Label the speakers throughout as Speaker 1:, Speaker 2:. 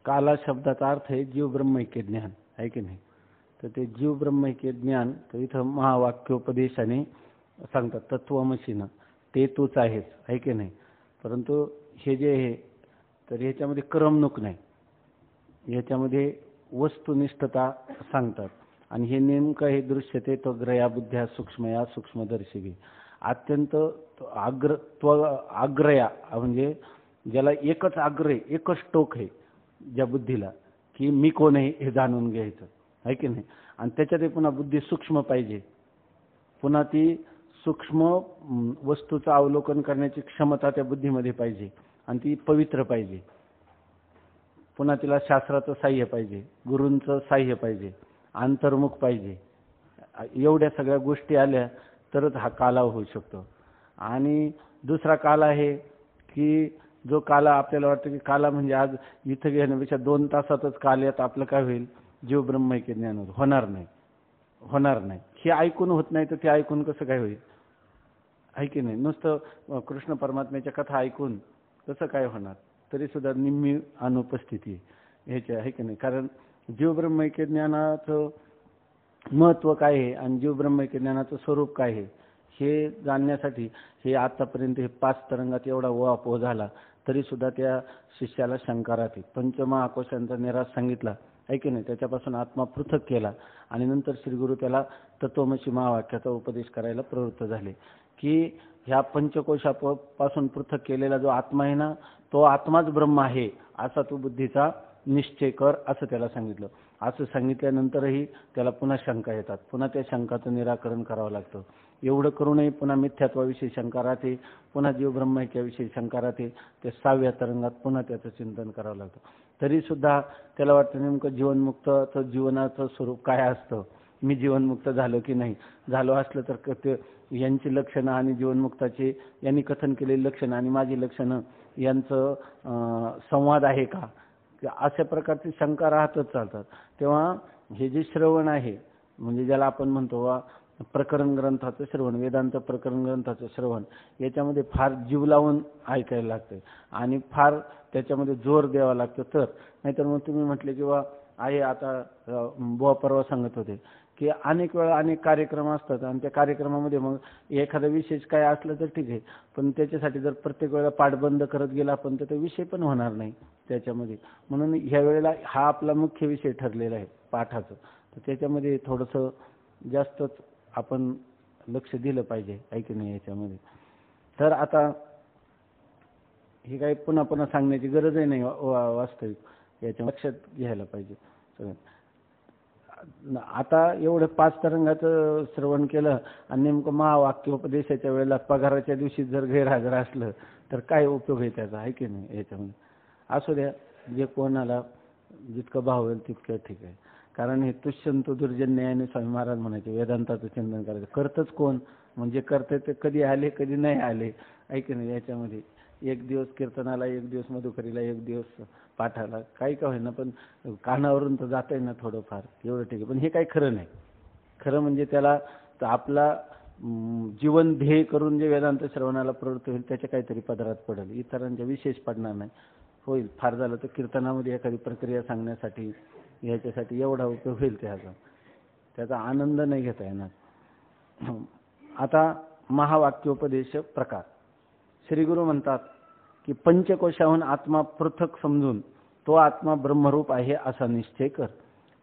Speaker 1: काला शब्दाचा अर्थ आहे जीव ब्रह्मैक्य ज्ञान, आहे की नाही. तर ते जीव ब्रह्मैक्य ज्ञान तर इथं महावाक्योपदेशाने सांगतात तत्वमसीनं ते तूच आहेस, आहे की नाही. परंतु हे जे आहे तर ह्याच्यामध्ये करमणूक नाही, ह्याच्यामध्ये वस्तुनिष्ठता सांगतात. आणि हे नेमकं हे दृश्य ते त्वग्रया बुद्ध्या सूक्ष्मया सूक्ष्मदर्शिवी अत्यंत आग्रया म्हणजे ज्याला एकच आग्रह एकच टोक आहे ज्या बुद्धीला की मी कोण आहे हे जाणून घ्यायचं, आहे की नाही. आणि त्याच्यात पुन्हा बुद्धी सूक्ष्म पाहिजे, पुन्हा ती सूक्ष्म वस्तूचं अवलोकन करण्याची क्षमता त्या बुद्धीमध्ये पाहिजे आणि ती पवित्र पाहिजे. पुन्हा तिला शास्त्राचं साह्य पाहिजे, गुरूंचं साह्य पाहिजे, अंतर्मुख पाहिजे. एवढ्या सगळ्या गोष्टी आल्या तरच हा काला होऊ शकतो. आणि दुसरा काला आहे की जो काला आपल्याला वाटतं की काला म्हणजे आज इथं घेण्यापेक्षा 2 तासातच काल्यात आपलं काय होईल, जीव ब्रह्मैक्य ज्ञान होणार नाही, होणार नाही. हे ऐकून होत नाही तर ते ऐकून कसं काय होईल, आहे की नाही. नुसतं कृष्ण परमात्म्याच्या कथा ऐकून कसं काय होणार, तरी सुद्धा निम्मी अनुपस्थिती ह्याची, आहे की नाही. कारण जीव ब्रह्मैक्य ज्ञानाचं महत्त्व काय आहे आणि जीव ब्रह्मैक्य ज्ञानाचं स्वरूप काय आहे हे जाणण्यासाठी हे आतापर्यंत हे 5 तरंगात एवढा ओहापोह झाला तरी सुद्धा त्या शिष्याला शंका राहते. पंचमहाकोशांचा निराश सांगितला, आहे की नाही. त्याच्यापासून आत्मा पृथक केला आणि नंतर श्री गुरु त्याला तत्वमसी महावाक्याचा उपदेश करायला प्रवृत्त झाले की ह्या पंचकोशापासून पृथक केलेला जो आत्मा आहे ना तो आत्माच ब्रह्म आहे असा तू बुद्धीचा निश्चय कर असं त्याला सांगितलं. असं सांगितल्यानंतरही त्याला पुन्हा शंका येतात, पुन्हा त्या शंकाचं निराकरण करावं लागतं. एवढं करूनही पुन्हा मिथ्यात्वाविषयी शंका राहते, पुन्हा जीव ब्रह्मैक्याविषयी शंका राहते. त्या 6व्या तरंगात पुन्हा त्याचं चिंतन करावं लागतं. तरी सुद्धा त्याला वाटतं नेमकं जीवनमुक्तचं जीवनाचं स्वरूप काय असतं, मी जीवनमुक्त झालो की नाही. झालो असलं तर ते यांची लक्षणं आणि जीवनमुक्ताची यांनी कथन केलेली लक्षणं आणि माझी लक्षणं यांचं संवाद आहे का, अशा प्रकारची शंका राहतच चालतात. तेव्हा हे जे श्रवण आहे म्हणजे ज्याला आपण म्हणतो वा प्रकरण ग्रंथाचं श्रवण, वेदांत प्रकरण ग्रंथाचं श्रवण, याच्यामध्ये फार जीव लावून ऐकायला लागतं आणि फार त्याच्यामध्ये जोर द्यावा लागतो. तर नाहीतर मग तुम्ही म्हटले किंवा आहे आता बुवा परवा सांगत होते की अनेक वेळा अनेक कार्यक्रम असतात आणि त्या कार्यक्रमामध्ये मग एखादा विशेष काय असलं तर ठीक आहे, पण त्याच्यासाठी जर प्रत्येक वेळेला पाठबंद करत गेला आपण तर तो विषय पण होणार नाही त्याच्यामध्ये. म्हणून ह्या वेळेला हा आपला मुख्य विषय ठरलेला आहे पाठाचं, तर त्याच्यामध्ये थोडंसं जास्तच आपण लक्ष दिलं पाहिजे, आहे की नाही याच्यामध्ये. तर आता हे काही पुन्हा पुन्हा सांगण्याची गरजही नाही, वास्तविक याच्या लक्षात घ्यायला पाहिजे सगळं. आता एवढं 5 तरंगाचं श्रवण केलं आणि नेमकं महावाक्योपदेशाच्या वेळेला पगाराच्या दिवशी जर गैरहजर असलं तर काय उपयोग आहे त्याचा, आहे की नाही याच्यामध्ये. असू द्या, जे कोणाला जितकं भाव होईल तितकं ठीक आहे. कारण हे तुष्यंत दुर्जन्याने स्वामी महाराज म्हणायचे वेदांताचं चिंतन करायचं. करतच कोण, म्हणजे करते ते कधी आले कधी नाही आले, आहे की नाही. याच्यामध्ये 1 दिवस कीर्तनाला, 1 दिवस मधुकरीला, 1 दिवस पाठाला, काही का होईना पण कानावरून तर जात आहे ना थोडंफार, एवढं ठीक आहे. पण हे काही खरं नाही. खरं म्हणजे त्याला आपला जीवन ध्येय करून जे वेदांत श्रवणाला प्रवृत्त होईल त्याच्या काहीतरी पदरात पडेल, इतरांच्या विशेष पडणार नाही. होईल फार झालं तर कीर्तनामध्ये एखादी प्रक्रिया सांगण्यासाठी याच्यासाठी एवढा उपयोग होईल त्याचा आनंद नाही घेता येणार. आता महावाक्योपदेश प्रकार. श्री गुरु म्हणतात की पंचकोशाहून आत्मा पृथक समजून तो आत्मा ब्रह्मरूप आहे असा निश्चय कर.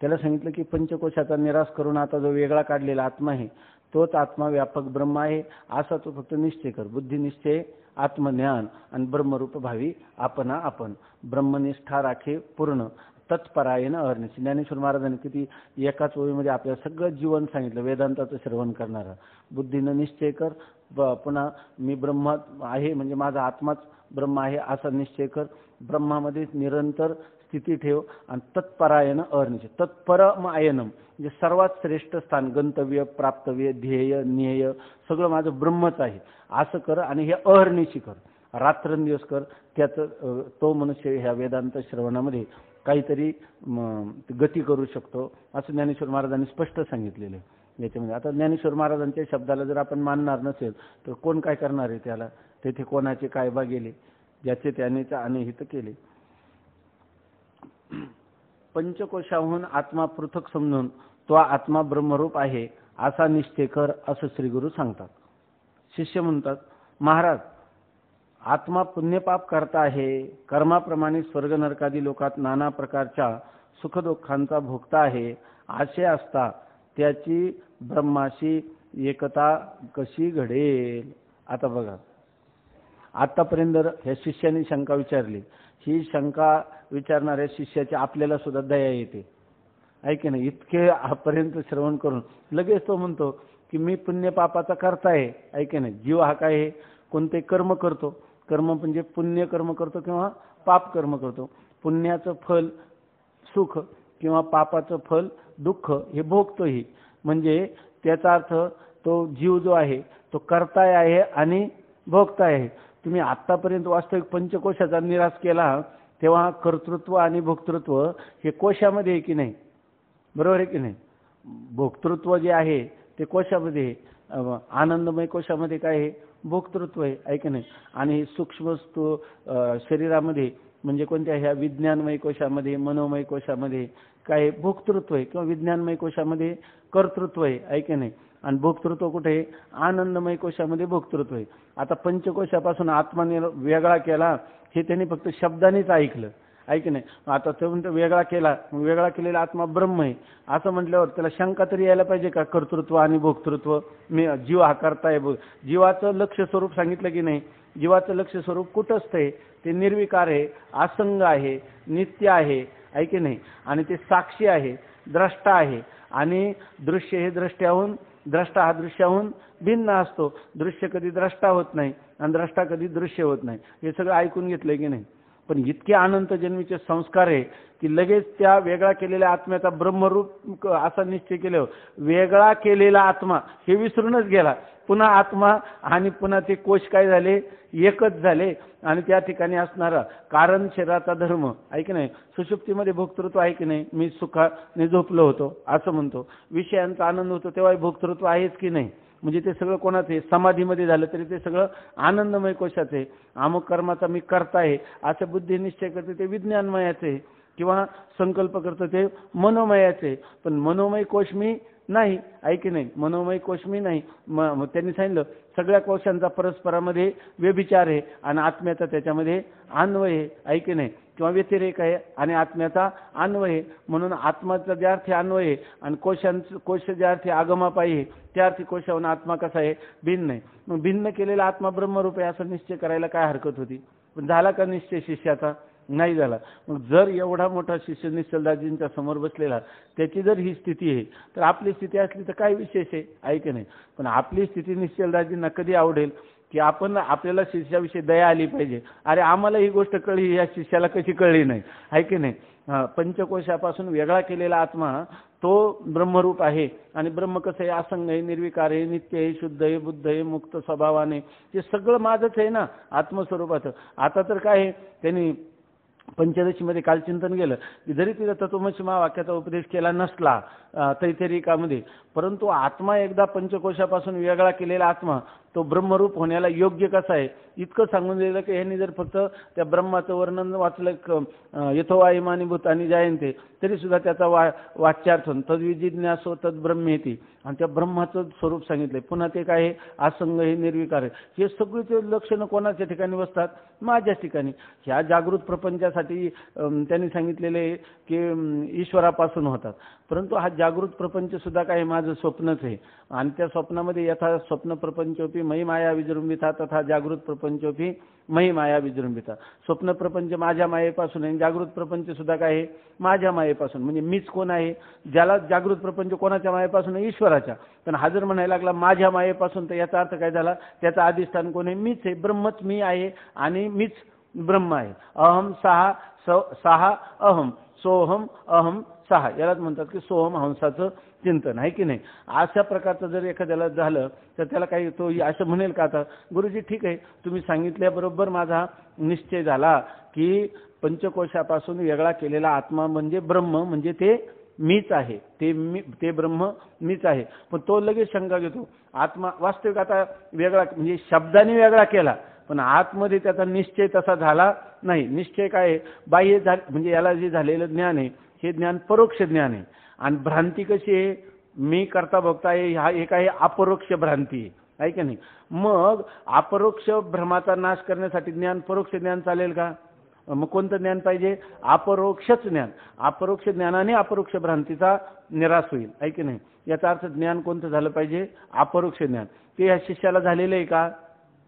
Speaker 1: त्याला सांगितलं की पंचकोशाचा निराश करून आता जो वेगळा काढलेला आत्मा आहे तोच आत्मा व्यापक ब्रह्म आहे असा तो फक्त निश्चय कर. बुद्धिनिश्चय, आत्मज्ञान आणि ब्रह्मरूप भावी आपण ब्रह्मनिष्ठा राखे पूर्ण तत्परायण अहर्निश. ज्ञानेश्वर महाराजांनी किती एकाच ओळीमध्ये आपल्याला सगळं जीवन सांगितलं. वेदांताचं श्रवण करणारा बुद्धीनं निश्चय कर, पुन्हा मी ब्रह्म आहे म्हणजे माझा आत्माच ब्रह्म आहे असा निश्चय कर. ब्रह्मामध्ये निरंतर स्थिती ठेव आणि तत्परायण अहर्निश. तत्परम आयनम म्हणजे सर्वात श्रेष्ठ स्थान, गंतव्य, प्राप्तव्य, ध्येय, ध्येय सगळं माझं ब्रह्मच आहे असं कर आणि हे अहर्निशी कर, रात्रंदिवस कर. त्याचं तो मनुष्य ह्या वेदांत श्रवणामध्ये काहीतरी गती करू शकतो असं ज्ञानेश्वर महाराजांनी स्पष्ट सांगितलेलं आहे याच्यामध्ये. आता ज्ञानेश्वर महाराजांच्या शब्दाला जर आपण मानणार नसेल तर कोण काय करणार आहे त्याला. तेथे कोणाचे काय बा गेले, ज्याचे त्याने अनहित केले. पंचकोशाहून आत्मा पृथक समजून तो आत्मा ब्रह्मरूप आहे असा निश्चय कर, असं श्री गुरु सांगतात. शिष्य म्हणतात, महाराज आत्मा पुण्यपाप करता आहे, कर्माप्रमाणे स्वर्ग नरकादी लोकात नाना प्रकारच्या सुखदुःखांचा भोगता आहे. असे असता त्याची ब्रह्माशी एकता कशी घडेल? आता बघा, आतापर्यंत या शिष्याने शंका विचारली. ही शंका विचारणाऱ्या शिष्याची आपल्याला सुद्धा दया येते, ऐके नाही. इतके आपर्यंत श्रवण करून लगेच तो म्हणतो की मी पुण्यपापाचा करता आहे, ऐके नाही. जीव हा काय आहे? कोणते कर्म करतो. कर्म म्हणजे पुण्य कर्म करतो किंवा पाप कर्म करतो. पुण्याचं फल सुख किंवा पापाचं फल दुःख हे भोगतोही. म्हणजे त्याचा अर्थ तो जीव जो आहे तो करताय आहे आणि भोगताय आहे. तुम्ही आतापर्यंत वास्तविक पंचकोशाचा निराश केला तेव्हा कर्तृत्व आणि भोक्तृत्व हे कोशामध्ये आहे की नाही? बरोबर आहे की नाही? भोक्तृत्व जे आहे ते कोशामध्ये, आनंदमय कोशामध्ये काय आहे? भोक्तृत्व आहे, ऐक नाही. आणि सूक्ष्म शरीरामध्ये म्हणजे कोणत्या ह्या विज्ञानमय कोशामध्ये, मनोमय कोशामध्ये काय भोक्तृत्व आहे किंवा विज्ञानमय कोशामध्ये कर्तृत्व आहे, ऐक नाही. आणि भोक्तृत्व कुठे आहे? आनंदमय कोशामध्ये भोक्तृत्व आहे. आता पंचकोशापासून आत्माने वेगळा केला हे त्यांनी फक्त शब्दानेच ऐकलं, ऐक नाही. आता तो म्हणतो वेगळा केला, वेगळा केलेला आत्मा ब्रह्म आहे असं म्हटल्यावर त्याला शंका तरी यायला पाहिजे का? कर्तृत्व आणि भोक्तृत्व मी जीव हा करताय. जीवाचं लक्ष स्वरूप सांगितलं की नाही? जीवाचं लक्ष स्वरूप कुठंच आहे? ते निर्विकार आहे, असंग आहे, नित्य आहे, ऐके नाही. आणि ते साक्षी आहे, द्रष्टा आहे. आणि दृश्य हे द्रष्ट्याहून, द्रष्टा हा दृश्याहून भिन्न असतो. दृश्य कधी द्रष्टा होत नाही आणि द्रष्टा कधी दृश्य होत नाही. हे सगळं ऐकून घेतलंय की नाही? पण इतके अनंत जन्मीचे संस्कार आहे की लगेच त्या वेगळा केलेल्या आत्म्याचा ब्रह्मरूप असा निश्चय केल्यावर वेगळा केलेला आत्मा हे विसरूनच गेला. पुन्हा आत्मा आणि पुन्हा ते कोश काय झाले? एकच झाले. आणि त्या ठिकाणी असणारा कारण शरीराचा धर्म, ऐक नाही. सुषुप्तीमध्ये भोक्तृत्व आहे की नाही? मी सुखाने झोपलो होतो असं म्हणतो. विषयांचा आनंद होतो तेव्हा भोक्तृत्व आहेच की नाही? म्हणजे ते सगळं कोणाचं आहे? समाधीमध्ये झालं तरी ते सगळं आनंदमय कोशाचं आहे. अमुक कर्माचा मी करता आहे असं बुद्धी निश्चय करते ते विज्ञानमयाचे आहे किंवा संकल्प करतो ते मनोमयाचे. पण मनोमय कोश मी नाही, ऐक नाही. मनोमय कोश मी नाही. त्यांनी सांगितलं सगळ्या कोशांचा परस्परामध्ये व्यभिचार आहे आणि आत्म्याचा त्याच्यामध्ये अन्वय आहे, ऐक नाही. किंवा व्यतिरेक आहे आणि आत्म्याचा अन्वय आहे. म्हणून आत्माचा ज्या अर्थी अन्वय आहे आणि कोश ज्या अर्थी आगमापायी आहे त्या अर्थी कोशावरून आत्मा कसा आहे? भिन्न आहे. मग भिन्न केलेला आत्मा ब्रह्मरूप आहे असं निश्चय करायला काय हरकत होती? पण झाला का निश्चय शिष्याचा? नाही झाला. मग जर एवढा मोठा शिष्य निश्चलदाजींच्या समोर बसलेला त्याची जर ही स्थिती आहे तर आपली स्थिती असली तर काय विशेष आहे, ऐक नाही. पण आपली स्थिती निश्चलदाजींना कधी आवडेल की आपण आपल्याला शिष्याविषयी दया आली पाहिजे. अरे आम्हाला ही गोष्ट कळली, या शिष्याला कशी कळली नाही, ऐक नाही. पंचकोशापासून वेगळा केलेला आत्मा तो ब्रह्मरूप आहे. आणि ब्रह्म कसं आहे? असंग आहे, निर्विकार आहे, नित्य आहे, शुद्ध आहे, बुद्ध आहे, मुक्त स्वभावाने. ते सगळं माझंच आहे ना आत्मस्वरूपाचं. आता तर काय आहे? त्यांनी पंचदशीमध्ये काल चिंतन केलं की जरी तिला तत्वमसी महावाक्याचा उपदेश केला नसला तैतरिकामध्ये, परंतु आत्मा एकदा पंचकोशापासून वेगळा केलेला आत्मा तो ब्रह्मरूप होण्याला योग्य कसा आहे इतकं सांगून दिलं की यांनी जर फक्त त्या ब्रह्माचं वर्णन वाचलं यथोवा इमानी भूतानी जायन्ते तरी सुद्धा त्याचा वाच्यार्थ तद्विजिज्ञासो तद्ब्रह्मेती आणि त्या ब्रह्माचं स्वरूप सांगितलंय. पुन्हा ते काय आहे? असंग हे, निर्विकार आहे. हे सगळीचे लक्षणं कोणाच्या ठिकाणी बसतात? माझ्याच ठिकाणी. ह्या जागृत प्रपंचासाठी त्यांनी सांगितलेले की ईश्वरापासून होतात. परंतु हा जागृत प्रपंच सुद्धा काय माझं स्वप्नच आहे. आणि त्या स्वप्नामध्ये यथा स्वप्न प्रपंचोपी मयी माया विजृंभिता तथा जागृत प्रपंचोपी मयी माया विजृंभिता. स्वप्न प्रपंच माझ्या मायेपासून आहे, जागृत प्रपंच सुद्धा काय आहे? माझ्या मायेपासून. म्हणजे मीच कोण आहे? ज्याला जागृत प्रपंच कोणाच्या मायेपासून आहे? ईश्वराच्या. पण हा जर म्हणायला लागला माझ्या मायेपासून तर याचा अर्थ काय झाला? त्याचा अधिष्ठान कोण आहे? मीच आहे. ब्रह्मच मी आहे आणि मीच ब्रह्म आहे. अहम सहा अहम सोहम अहम सहा, यालाच म्हणतात की सोहम हंसाचं चिंतन, आहे की नाही. अशा प्रकारचं जर एखाद्याला झालं तर त्याला काही तो असं म्हणेल का आता गुरुजी ठीक आहे तुम्ही सांगितल्याबरोबर माझा निश्चय झाला की पंचकोशापासून वेगळा केलेला आत्मा म्हणजे ब्रह्म, म्हणजे ते मीच आहे, ते ब्रह्म मीच आहे. पण तो लगेच शंका घेतो आत्मा वास्तविक आता वेगळा म्हणजे शब्दाने वेगळा केला पण आतमध्ये त्याचा निश्चय तसा झाला नाही. निश्चय काय आहे, बाह्य म्हणजे याला जे झालेलं ज्ञान आहे हे ज्ञान परोक्ष ज्ञान आहे. आणि भ्रांती कशी आहे, मी करता भोगता आहे, हा एक आहे अपरोक्ष भ्रांती आहे की नाही. मग अपरोक्ष भ्रमाचा नाश करण्यासाठी ज्ञान परोक्ष ज्ञान चालेल का? मग कोणतं ज्ञान पाहिजे? अपरोक्षच ज्ञान. अपरोक्ष ज्ञानाने अपरोक्ष भ्रांतीचा निराश होईल आहे की नाही. याचा अर्थ ज्ञान कोणतं झालं पाहिजे? अपरोक्ष ज्ञान. ते या शिष्याला झालेलं आहे का?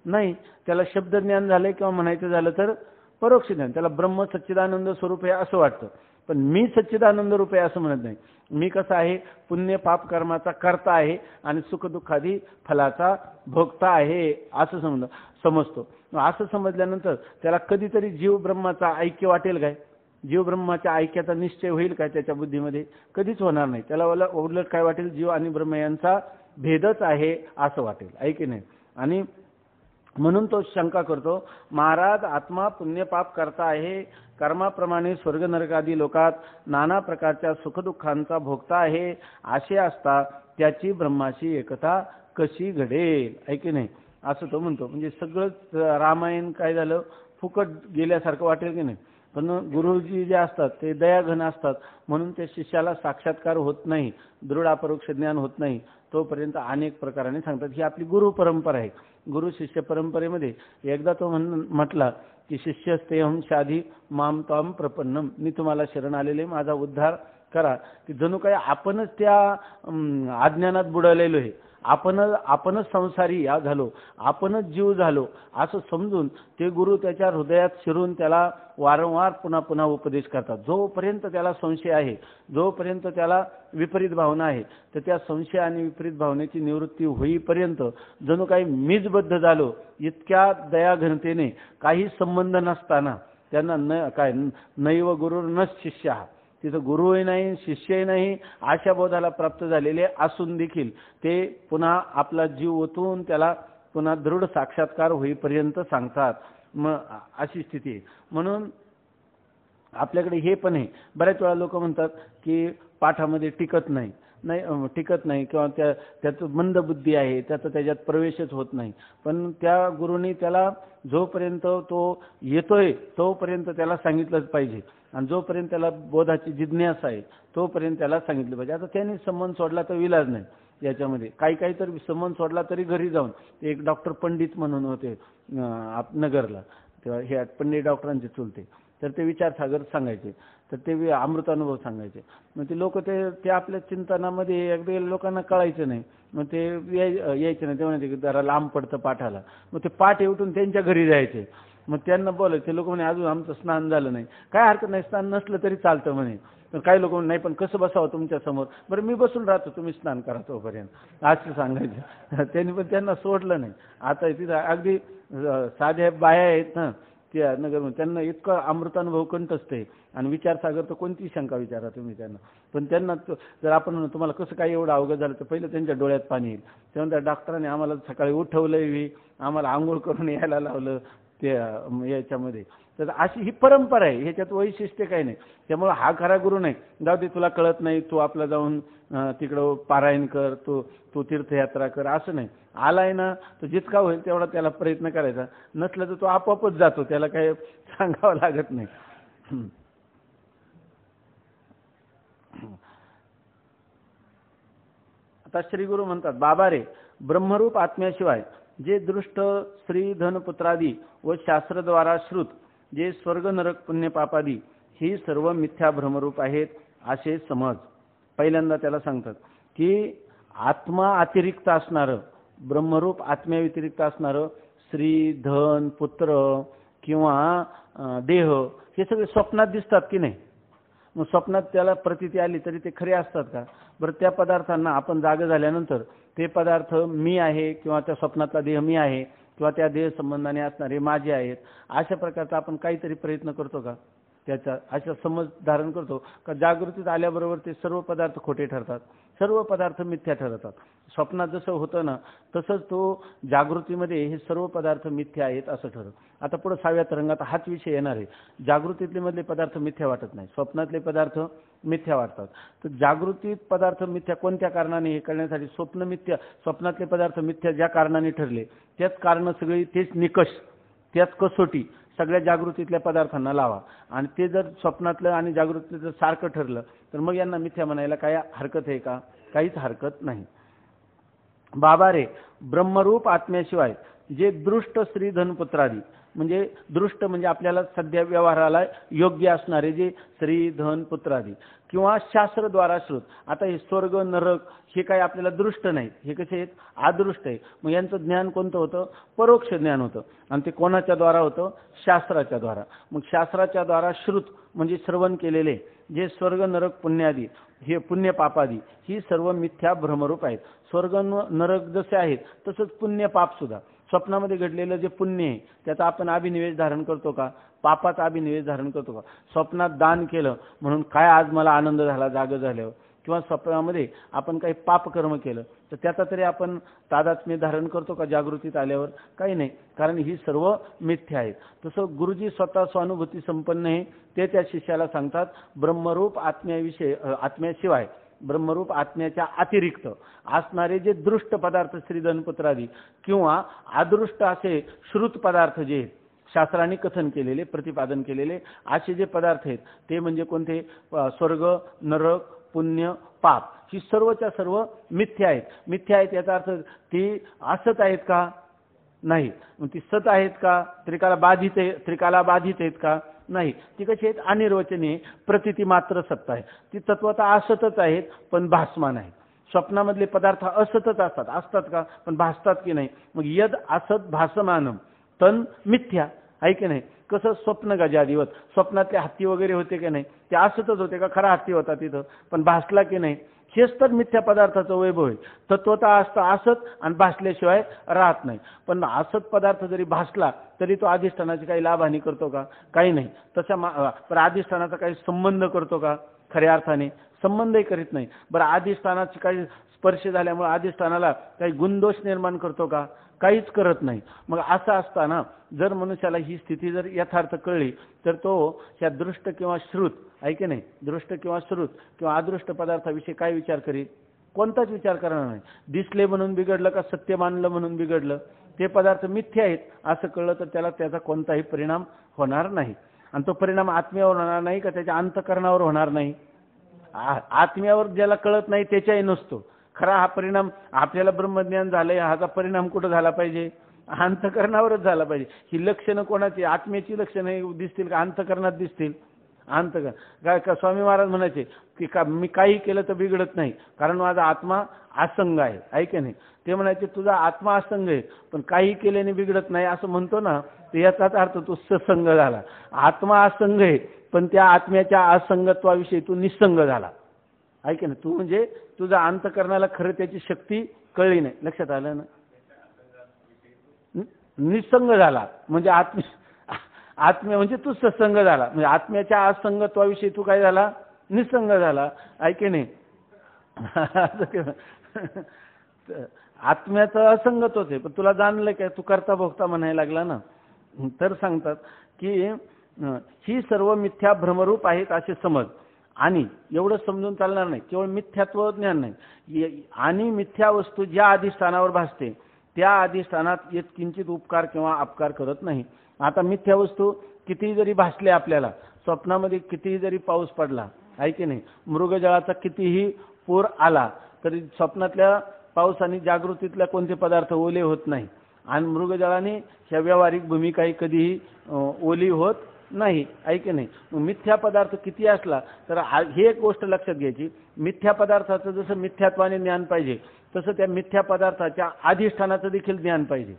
Speaker 1: नाही. त्याला शब्द ज्ञान झालंय किंवा म्हणायचं झालं तर परोक्ष ज्ञान. त्याला ब्रह्म सच्चिदानंद स्वरूप आहे असं वाटतं, पण मी सच्चिदानंद रूप आहे असं म्हणत नाही. मी कसा आहे, पुण्य पाप कर्माचा करता आहे आणि सुखदुःखादी फलाचा भोगता आहे असं समजतो. असं समजल्यानंतर त्याला कधीतरी जीव ब्रह्माचा ऐक्य वाटेल काय? जीव ब्रह्माच्या ऐक्याचा निश्चय होईल काय त्याच्या बुद्धीमध्ये? कधीच होणार नाही. त्याला उलट काय वाटेल, जीव आणि ब्रह्म यांचा भेदच आहे असं वाटेल आहे की नाही. आणि म्हणून तो शंका करतो, महाराज आत्मा पुण्यपाप करता आहे, कर्माप्रमाणे स्वर्ग नरकादी लोकात नाना प्रकारच्या सुखदुःखांचा भोगता आहे, असे असता त्याची ब्रह्माशी एकता कशी घडेल आहे की नाही असं तो म्हणतो. म्हणजे सगळंच रामायण काय झालं, फुकट गेल्यासारखं वाटेल की नाही. पण गुरुजी जे असतात ते दयाघन असतात, म्हणून त्या शिष्याला साक्षात्कार होत नाही, दृढ अपरोक्ष ज्ञान होत नाही तोपर्यंत अनेक प्रकाराने सांगतात. ही आपली गुरु परंपरा आहे. गुरु शिष्य परंपरेमध्ये एकदा तो म्हटला की शिष्यस्तेहम शाधी माम ताम प्रपन्नम, मी तुम्हाला शरण आलेले, माझा उद्धार करा. की जणू काही आपणच त्या अज्ञानात बुडालेलो आहे, आपणच संसारी या झालो, आपणच जीव झालो असं समजून ते गुरु त्याच्या हृदयात शिरून त्याला वारंवार पुन्हा पुन्हा उपदेश करतात. जोपर्यंत त्याला संशय आहे, जोपर्यंत त्याला विपरीत भावना आहे, तर त्या संशय आणि विपरीत भावनेची निवृत्ती होईपर्यंत जणू काही मीजबद्ध झालो इतक्या दयाघनतेने, काही संबंध नसताना त्यांना नैव गुरु न शिष्य, तिथं गुरुही नाही शिष्यही नाही अशा बोधाला प्राप्त झालेले असून देखील ते पुन्हा आपला जीव ओतून त्याला पुन्हा दृढ साक्षात्कार होईपर्यंत सांगतात. मग अशी स्थिती आहे. म्हणून आपल्याकडे हे पण आहे, बऱ्याच वेळा लोक म्हणतात की पाठामध्ये टिकत नाही किंवा त्याचं मंदबुद्धी आहे, त्याच्यात प्रवेशच होत नाही. पण त्या गुरुनी त्याला जोपर्यंत तो येतोय तोपर्यंत त्याला सांगितलंच पाहिजे, आणि जोपर्यंत त्याला बोधाची जिज्ञासा आहे तोपर्यंत त्याला सांगितलं पाहिजे. आता त्यांनी संबंध सोडला तर विलाज नाही याच्यामध्ये. काही तर संबंध सोडला तरी घरी जाऊन, एक डॉक्टर पंडित म्हणून होते नगरला, तेव्हा हे पंडित डॉक्टरांचे चुलते, तर ते विचारसागर सांगायचे, तर ते अमृतानुभव सांगायचे. मग ते लोक ते आपल्या चिंतनामध्ये अगदी लोकांना कळायचं नाही, मग ते यायचे नाही. ते म्हणायचे की जरा लांब पडतं पाठाला. मग ते पाठ उठून त्यांच्या घरी जायचे. मग त्यांना बोलायचे, ते लोक म्हणे अजून आमचं स्नान झालं नाही. काय हरकत नाही, स्नान नसलं तरी चालतं म्हणे. तर काही लोक नाही, पण कसं बसावं तुमच्या समोर? बरं मी बसून राहतो, तुम्ही स्नान करा तोपर्यंत असं सांगायचं. त्यांनी पण त्यांना सोडलं नाही. आता तिथं अगदी साध्या बाया आहेत ना त्या नगर, त्यांना इतकं अमृतानुभव कंठस्थय आणि विचारसागर, तर कोणती शंका विचारा तुम्ही त्यांना. पण त्यांना जर आपण तुम्हाला कसं काही एवढं अवघड झालं, तर पहिलं त्यांच्या डोळ्यात पाणी येईल. तेव्हा त्या डॉक्टरांनी आम्हाला सकाळी उठवलंय, आम्हाला आंघोळ करून यायला लावलं ते याच्यामध्ये. तर अशी ही परंपरा आहे, ह्याच्यात वैशिष्ट्य काही नाही. त्यामुळे हा खरा गुरु नाही. जाऊ दे, तुला कळत नाही, तू आपला जाऊन तिकडं पारायण कर, तू तीर्थयात्रा कर, असं नाही. आलाय ना तो जितका होईल तेवढा त्याला प्रयत्न करायचा, नसलं तर तो आपोआपच जातो, त्याला काही सांगावं लागत नाही. आता श्री गुरु म्हणतात, बाबा रे, ब्रह्मरूप आत्म्याशिवाय जे दृष्ट स्त्री धन पुत्रादी व शास्त्रद्वारा श्रुत जे स्वर्ग नरक पुण्य पापादी ही सर्व मिथ्या भ्रमरूप आहेत असे समज. पहिल्यांदा त्याला सांगतात की आत्मा अतिरिक्त असणारं, ब्रह्मरूप आत्म्या व्यतिरिक्त असणारं स्त्री धन पुत्र किंवा देह हे सगळे स्वप्नात दिसतात की नाही. मग स्वप्नात त्याला प्रतीती आली तरी ते खरे असतात का? बरं, त्या पदार्थांना आपण जागे झाल्यानंतर ते पदार्थ मी आहे किंवा त्या स्वप्नातला देह मी आहे किंवा त्या देह संबंधाने असणारे माझे आहेत, अशा प्रकारचा आपण काहीतरी प्रयत्न करतो का? त्याचा अशा समज धारण करतो का जागृतीत आल्याबरोबर ते सर्व पदार्थ खोटे ठरतात, सर्व पदार्थ मिथ्या ठरतात. स्वप्नात जसं होतं ना तसंच तो जागृतीमध्ये हे सर्व पदार्थ मिथ्या आहेत असं ठरतं. आता पुढे 6व्या तरंगात हाच विषय येणार आहे. जागृतीतले मधले पदार्थ मिथ्या वाटत नाही, स्वप्नातले पदार्थ मिथ्या वाटतात. तर जागृतीत पदार्थ मिथ्या कोणत्या कारणाने हे करण्यासाठी स्वप्नातले पदार्थ मिथ्या ज्या कारणाने ठरले त्याच कारण सगळी तेच निकष त्याच कसोटी सगळ्या जागृतीतल्या पदार्थांना लावा आणि ते जर स्वप्नातलं आणि जागृतीतलं सारखं ठरलं तर मग यांना मिथ्या म्हणायला काय हरकत आहे का? काहीच हरकत नाही. बाबा रे, ब्रह्मरूप आत्म्याशिवाय जे दृष्ट स्त्री धनपुत्रादी, म्हणजे दृष्ट म्हणजे आपल्याला सध्या व्यवहाराला योग्य असणारे जे स्त्री धन पुत्रादी किंवा शास्त्रद्वारा श्रुत, आता हे स्वर्ग नरक हे काही आपल्याला दृष्ट नाही, हे कसे आहेत? अदृष्ट आहे. मग यांचं ज्ञान कोणतं होतं? परोक्ष ज्ञान होतं. आणि ते कोणाच्या द्वारा होतं? शास्त्राच्या द्वारा. मग शास्त्राच्या द्वारा श्रुत म्हणजे श्रवण केलेले जे स्वर्ग नरक पुण्यादी, हे पुण्य पापादी, ही सर्व मिथ्या भ्रमरूप आहेत. स्वर्ग नरक जसे आहेत तसंच पुण्य पाप सुद्धा. स्वप्नामध्ये घडलेलं जे पुण्य आहे त्याचा आपण अभिनिवेश धारण करतो का? पापाचा अभिनिवेश धारण करतो का? स्वप्नात दान केलं म्हणून काय आज मला आनंद झाला जाग झाल्यावर, किंवा स्वप्नामध्ये आपण काही पापकर्म केलं तर त्याचा तरी आपण तादात्म्य धारण करतो का जागृतीत आल्यावर? काही नाही, कारण ही सर्व मिथ्या आहेत. तसं गुरुजी स्वतः स्वानुभूती संपन्न आहे, ते त्या शिष्याला सांगतात ब्रह्मरूप आत्म्याशिवाय, ब्रह्मरूप आत्म्याच्या अतिरिक्त असणारे जे दृष्ट पदार्थ श्रीधनपुत्रादी किंवा अदृष्ट असे श्रुत पदार्थ जे आहेत, शास्त्रांनी कथन केलेले प्रतिपादन केलेले असे जे पदार्थ आहेत ते म्हणजे कोणते? स्वर्ग नरक पुण्य पाप, ही सर्वच्या सर्व मिथ्या आहेत. मिथ्या आहेत याचा अर्थ ती असत आहेत का? नाही. मग ती सत आहेत का? त्रिकाला बाधित आहेत का? नाही. ती कशी आहेत? अनिर्वचनीय प्रतिती मात्र सत्ता आहे. ती तत्वतः असतच आहेत पण भासमान आहेत. स्वप्नामधले पदार्थ असतच असतात का? पण भासतात की नाही? मग यद असत भासमानम तन मिथ्या आहे की नाही? कसं स्वप्न गजादिवत, स्वप्नातले हत्ती वगैरे होते की नाही? ते असतच होते का? खरा हत्ती होता तिथं पण भासला की नाही? हेच तर मिथ्या पदार्थाचं वैभव आहे. तत्वतः असतं असत आणि भासल्याशिवाय राहत नाही. पण असत पदार्थ जरी भासला तरी तो अधिष्ठानाची काही लाभहानी करतो का? काही नाही. तशा पण अधिष्ठानाचा काही संबंध करतो का? खऱ्या अर्थाने संबंधही करीत नाही. बरं, अधिष्ठानाची काही स्पर्श झाल्यामुळे अधिष्ठानाला काही गुणदोष निर्माण करतो का? काहीच करत नाही. मग असं असताना जर मनुष्याला ही स्थिती जर यथार्थ कळली तर तो ह्या दृष्ट किंवा श्रुत आहे की नाही, दृष्ट किंवा श्रुत किंवा अदृष्ट पदार्थाविषयी काय विचार करीत? कोणताच विचार करणार नाही. दिसले म्हणून बिघडलं का सत्य मानलं म्हणून बिघडलं? ते पदार्थ मिथ्या आहेत असं कळलं तर त्याचा कोणताही परिणाम होणार नाही. आणि तो परिणाम आत्म्यावर होणार नाही का त्याच्या अंतःकरणावर होणार नाही? आत्म्यावर ज्याला कळत नाही त्याच्याही नसतो. खरा हा परिणाम आपल्याला ब्रह्मज्ञान झालंय, ह्याचा परिणाम कुठं झाला पाहिजे? अंतःकरणावरच झाला पाहिजे. ही लक्षणं कोणाची? आत्म्याची लक्षणं दिसतील का अंतःकरणात दिसतील? काय का स्वामी महाराज म्हणायचे की मी काही केलं तर बिघडत नाही कारण माझा आत्मा असंग आहे की नाही? ते म्हणायचे तुझा आत्मा असंग आहे पण काही केल्याने बिघडत नाही असं म्हणतो ना, तर याचाच अर्थ तू ससंग झाला. आत्मा असंग आहे पण त्या आत्म्याच्या असंगत्वाविषयी तू निसंग झाला आहे की नाही? तू म्हणजे तुझा अंतःकरणाला खरं त्याची शक्ती कळली नाही. लक्षात आलं ना? निसंग झाला म्हणजे आत्म्या म्हणजे तू सत्संग झाला, म्हणजे आत्म्याच्या असंगत्वाविषयी तू काय झाला? निसंग झाला आहे की नाही? आत्म्याचं असंगत होते पण तुला जाणलं काय? तू करता भोगता म्हणायला लागला ना. तर सांगतात की ही सर्व मिथ्या भ्रमरूप आहेत असे समज. आणि एवढं समजून चालणार नाही, केवळ मिथ्यात्व ज्ञान नाही, आणि मिथ्या वस्तू ज्या अधिष्ठानावर भासते त्या अधिष्ठानात येत किंचित उपकार किंवा अपकार करत नाही. आता मिथ्या वस्तू कितीही जरी भासले आपल्याला, स्वप्नामध्ये कितीही जरी पाऊस पडला आहे की नाही, मृगजळाचा कितीही पूर आला तरी स्वप्नातल्या पावसाने जागृतीतल्या कोणते पदार्थ ओले होत नाही आणि मृगजळाने ह्या व्यावहारिक भूमिकाही कधीही ओली होत नाही आहे की नाही. मिथ्या पदार्थ किती असला तर हे एक गोष्ट लक्षात घ्यायची, मिथ्या पदार्थाचं जसं मिथ्यात्वाने ज्ञान पाहिजे तसं त्या मिथ्या पदार्थाच्या अधिष्ठानाचं देखील ज्ञान पाहिजे.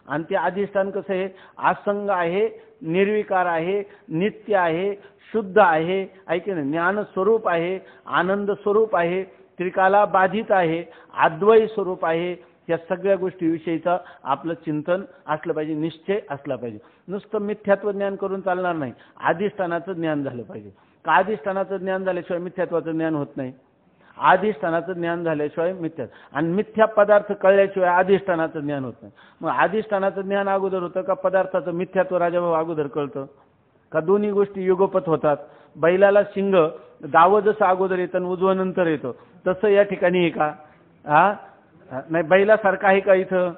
Speaker 1: आणि ते अधिष्ठान कसं आहे? असंग आहे, निर्विकार आहे, नित्य आहे, शुद्ध आहे की नाही, ज्ञान स्वरूप आहे, आनंद स्वरूप आहे, त्रिकाला बाधित आहे, अद्वैत स्वरूप आहे. या सगळ्या गोष्टीविषयीचं आपलं चिंतन असलं पाहिजे, निश्चय असला पाहिजे. नुसतं मिथ्यात्व ज्ञान करून चालणार नाही, अधिष्ठानाचं ज्ञान झालं पाहिजे. का अधिष्ठानाचं ज्ञान झाल्याशिवाय मिथ्यात्वाचं ज्ञान होत नाही? अधिष्ठानाचं ज्ञान झाल्याशिवाय आणि मिथ्या पदार्थ कळल्याशिवाय अधिष्ठानाचं ज्ञान होत नाही. मग अधिष्ठानाचं ज्ञान अगोदर होतं का पदार्थाचं मिथ्यात्व राजाभाऊ अगोदर कळतं का? दोन्ही गोष्टी युगपत होतात. बैलाला शिंग डावं जसं अगोदर येतं आणि उजवं नंतर येतं तसं या ठिकाणी आहे का? नाही. बैलासारखं आहे का इथं?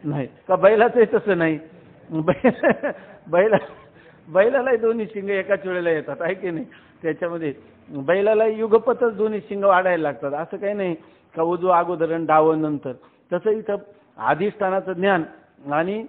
Speaker 1: नाही. का बैलाचं तसं नाही? बैला बैलालाही दोन्ही शिंग एकाच वेळेला येतात, आहे की नाही. त्याच्यामध्ये बैलाला युगपतच दोन्ही शिंग वाढायला लागतात. असं काही नाही का उजवा अगोदर आणि डावं नंतर. तसं इथं अधिष्ठानाचं ज्ञान आणि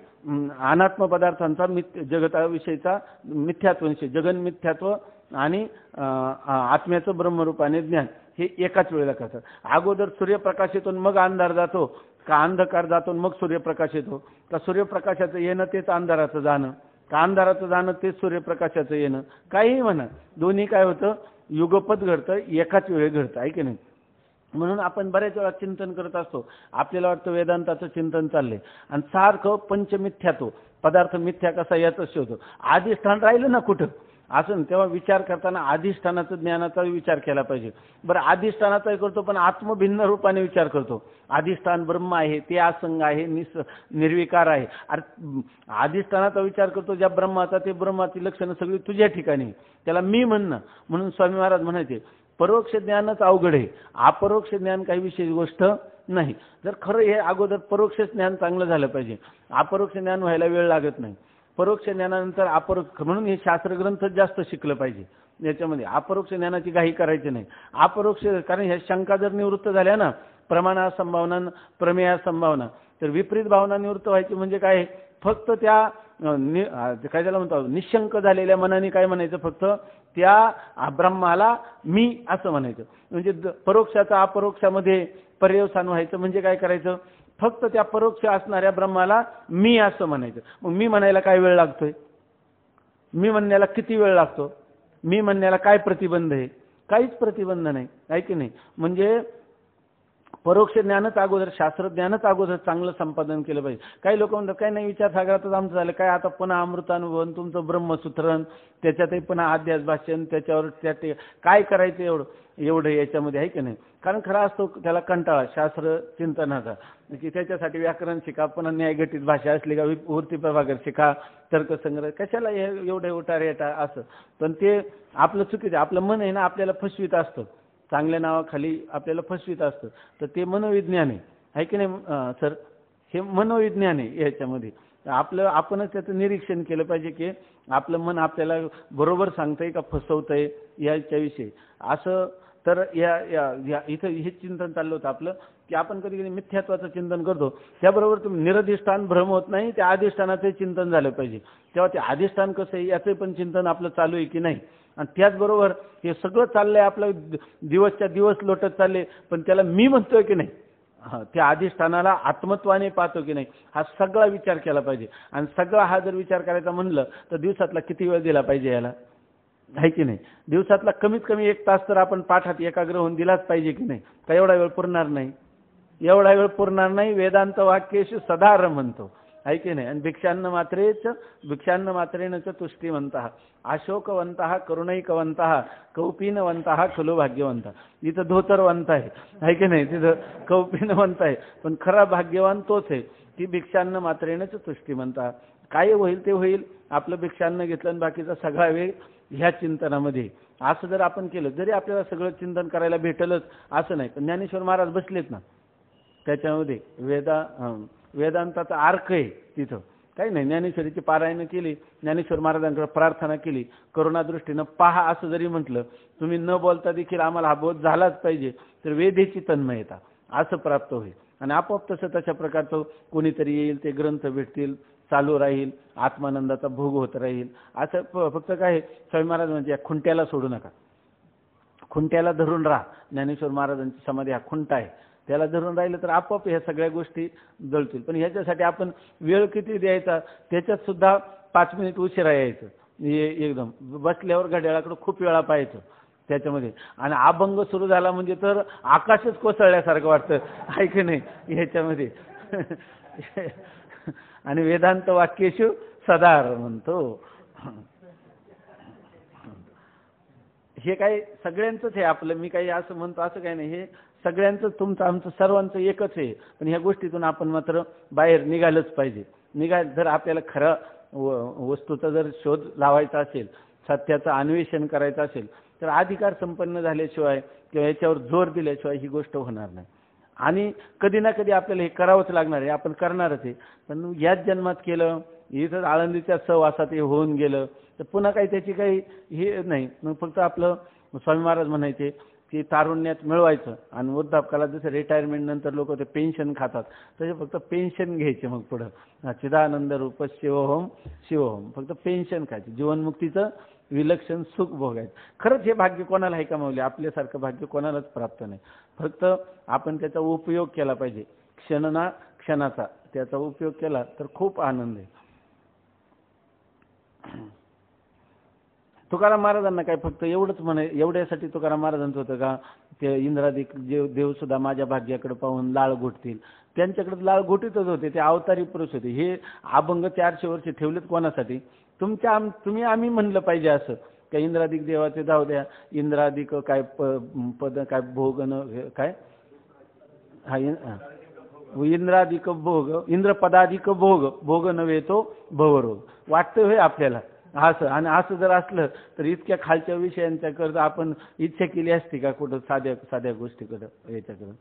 Speaker 1: अनात्म पदार्थांचा जगताविषयीचा मिथ्यात्व निश्चय, जगन मिथ्यात्व आणि आत्म्याचं ब्रह्मरूपाने ज्ञान हे एकाच वेळेला करतात. अगोदर सूर्यप्रकाशातून मग अंधार जातो का अंधकार जातो मग सूर्यप्रकाश येतो, का सूर्यप्रकाशाचं येणं तेच अंधाराचं जाणं, का अंधाराचं जाणं तेच सूर्यप्रकाशाचं येणं, काहीही म्हणा, दोन्ही काय होतं, युगपत घडतं, एकाच वेळी घडतं, आहे की नाही. म्हणून आपण बऱ्याच वेळा चिंतन करत असतो, आपल्याला वाटतं वेदांताचं चिंतन चाललंय आणि सारखं पंचमिथ्यात्व, पदार्थ मिथ्या कसा याच होतो, अधिष्ठान राहिलं ना कुठं असं. तेव्हा विचार करताना अधिष्ठानाचा ज्ञानाचा विचार केला पाहिजे. बरं, अधिष्ठानाचाही करतो पण आत्मभिन्न रूपाने विचार करतो. अधिष्ठान ब्रह्म आहे, ते असंग आहे, निर्विकार आहे. अरे अधिष्ठानाचा विचार करतो ज्या ब्रह्माचा, ते ब्रह्माची लक्षणं सगळी तुझ्या ठिकाणी, त्याला मी म्हणणं. म्हणून स्वामी महाराज म्हणायचे परोक्ष ज्ञानच अवघड आहे, अपरोक्ष ज्ञान काही विशेष गोष्ट नाही. जर खरं हे अगोदर परोक्ष ज्ञान चांगलं झालं पाहिजे, अपरोक्ष ज्ञान व्हायला वेळ लागत नाही. परोक्ष ज्ञानानंतर अपरोक्ष, म्हणून हे शास्त्रग्रंथ जास्त शिकलं पाहिजे. याच्यामध्ये अपरोक्ष ज्ञानाची घाई करायची नाही. अपरोक्ष, कारण ह्या शंका जर निवृत्त झाल्या ना, प्रमाणा संभावना, प्रमेया संभावना, तर विपरीत भावना निवृत्त व्हायची म्हणजे काय, फक्त त्या काय त्याला म्हणतो निशंक झालेल्या मनाने काय म्हणायचं, फक्त त्या ब्रह्माला मी असं म्हणायचं. म्हणजे परोक्षाचा अपरोक्षामध्ये पर्यवसान व्हायचं म्हणजे काय करायचं, फक्त त्या परोक्ष असणाऱ्या ब्रह्माला मी असं म्हणायचं. मग मी म्हणायला काय वेळ लागतोय, मी म्हणण्याला किती वेळ लागतो, मी म्हणण्याला काय प्रतिबंध आहे, काहीच प्रतिबंध नाही, आहे की नाही. म्हणजे परोक्ष ज्ञानच अगोदर, शास्त्रज्ञानच अगोदर चांगलं संपादन केलं पाहिजे. काही लोक म्हणतात काय नाही, विचार सागरातच आमचं झालं काय, आता पुन्हा अमृतानुभवन, तुमचं ब्रह्मसूत्रण, त्याच्यातही पुन्हा अध्यास भाषण, त्याच्यावर त्या काय करायचं एवढं याच्यामध्ये, आहे की नाही. कारण खरा असतो त्याला कंटाळा शास्त्र चिंतनाचा, की त्याच्यासाठी व्याकरण शिका, पुन्हा न्यायगठित भाषा असली का वृत्ती प्रभाकर शिका, तर्कसंग्रह, कशाला एवढे उठार येतात असं. पण ते आपलं चुकीचं, आपलं मन आहे ना आपल्याला फसवीत असतं, चांगल्या नावाखाली आपल्याला फसवीत असतं. तर ते मनोविज्ञान आहे की नाही सर, हे मनोविज्ञान आहे. याच्यामध्ये आपणच त्याचं निरीक्षण केलं पाहिजे की आपलं मन आपल्याला बरोबर सांगतंय का फसवतंय याच्याविषयी. असं तर इथं हे चिंतन चाललं होतं आपलं, की आपण कधी कधी मिथ्यात्वाचं चिंतन करतो, त्याबरोबर तुम्ही निरधिष्ठान भ्रम होत नाही, त्या अधिष्ठानाचं चिंतन झालं पाहिजे. तेव्हा ते अधिष्ठान कसं आहे याचं पण चिंतन आपलं चालू आहे की नाही. आणि त्याचबरोबर हे सगळं चाललंय आपलं, दिवसच्या दिवस लोटत चालले, पण त्याला मी म्हणतोय की नाही, त्या अधिष्ठानाला आत्मत्वाने पाहतो की नाही, हा सगळा विचार केला पाहिजे. आणि सगळा हा जर विचार करायचा म्हणलं तर दिवसातला किती वेळ दिला पाहिजे याला, आहे की नाही. दिवसातला कमीत कमी 1 तास तर आपण पाठात एकाग्र होऊन दिलाच पाहिजे की नाही. का एवढा वेळ पुरणार नाही, एवढा वेळ पुरणार नाही. वेदांत वाक्येषु सदा रमंतो, आहे की नाही. आणि भिक्षान्न मात्रेण तुष्टिवंतः अशोकवंतः करुणैकवंतः कौपीनवंतः खलु भाग्यवंत. इथं धोतरवंत आहे की नाही, तिथं कौपीनवंत आहे. पण खरा भाग्यवान तोच आहे की भिक्षान्न मात्रेणच तुष्टिवंतः. काय होईल ते होईल, आपलं भिक्षान्न घेतलं आणि बाकीचा सगळा वेळ ह्या चिंतनामध्ये. असं जर आपण केलं, जरी आपल्याला सगळं चिंतन करायला भेटलंच असं नाही. पण ज्ञानेश्वर महाराज बसलेत ना त्याच्यामध्ये, वेदांताचा अर्क आहे तिथं, काही नाही. ज्ञानेश्वरीची पारायण केली, ज्ञानेश्वर महाराजांकडे प्रार्थना केली, करुणादृष्टीनं पहा असं जरी म्हटलं, तुम्ही न बोलता देखील आम्हाला हा बोध झालाच पाहिजे, तर वेदेची तन्मयता असं प्राप्त होईल. आणि आपोआप तशा प्रकारचं कोणीतरी येईल, ते ग्रंथ भेटतील, चालू राहील, आत्मानंदाचा भोग होत राहील. असं फक्त काय स्वामी महाराज म्हणजे खुंट्याला सोडू नका, खुंट्याला धरून राहा. ज्ञानेश्वर महाराजांची समाधी हा खुंटा आहे, त्याला धरून राहिलं तर आपोआप ह्या सगळ्या गोष्टी जळतील. पण ह्याच्यासाठी आपण वेळ किती द्यायचा, त्याच्यात सुद्धा 5 मिनिट उशिरा यायचं, एकदम बसल्यावर घड्याळाकडे खूप वेळा पाहायचं त्याच्यामध्ये. आणि अभंग सुरू झाला म्हणजे तर आकाशच कोसळल्यासारखं वाटतं, आहे की नाही ह्याच्यामध्ये. आणि वेदांत वाक्येषु सदा रमंतो, हे काही सगळ्यांचंच आहे आपलं. मी काही असं म्हणतो असं काही नाही, हे सगळ्यांचं, तुमचं आमचं सर्वांचं एकच आहे. पण ह्या गोष्टीतून आपण मात्र बाहेर निघालंच पाहिजे. जर आपल्याला खरं वस्तूचा जर शोध लावायचा असेल, सत्याचं अन्वेषण करायचं असेल, तर अधिकार संपन्न झाल्याशिवाय किंवा याच्यावर जोर दिल्याशिवाय ही गोष्ट होणार नाही. आणि कधी ना कधी आपल्याला हे करावंच लागणार आहे, आपण करणारच आहे. पण याच जन्मात केलं इथं आळंदीच्या सहवासात हे होऊन गेलं तर पुन्हा काही त्याची काही हे नाही. मग फक्त आपलं स्वामी महाराज म्हणायचे की तारुण्यात मिळवायचं आणि वृद्धापकाळात जसं रिटायरमेंट नंतर लोक ते पेन्शन खातात तसे फक्त पेन्शन घ्यायचे. मग पुढं चिदानंद रूप शिवोहम शिवोहम फक्त पेन्शन खायचे, जीवनमुक्तीचं विलक्षण सुख भोगायचं. खरंच हे भाग्य कोणाला आहे का माऊली? आपल्यासारखं भाग्य कोणालाच प्राप्त नाही. फक्त आपण त्याचा उपयोग केला पाहिजे, क्षणना क्षणाचा त्याचा उपयोग केला तर खूप आनंद आहे. तुकाराम महाराजांना काय फक्त एवढंच म्हणे, एवढ्यासाठी तुकाराम महाराजांचं होतं का ते इंद्रादिक देव सुद्धा माझ्या भाग्याकडे पाहून लाळ घोटतील? त्यांच्याकडे लाळ घोटीतच होते, ते अवतारी पुरुष होते. हे अभंग 400 वर्ष ठेवलेत कोणासाठी? तुम्ही आम्ही म्हणलं पाहिजे असं काय इंद्रादिक देवाचे जाऊ द्या, इंद्रादिक काय पद काय भोगन काय हा इंद्रादिक भोग इंद्रपदाधिक भोग भोग नव्हे तो भवरोग वाटतं होय आपल्याला असं. आणि असं जर असलं तर इतक्या खालच्या विषयांच्याकडं आपण इच्छा केली असती का कुठं साध्या साध्या गोष्टीकडं याच्याकडं?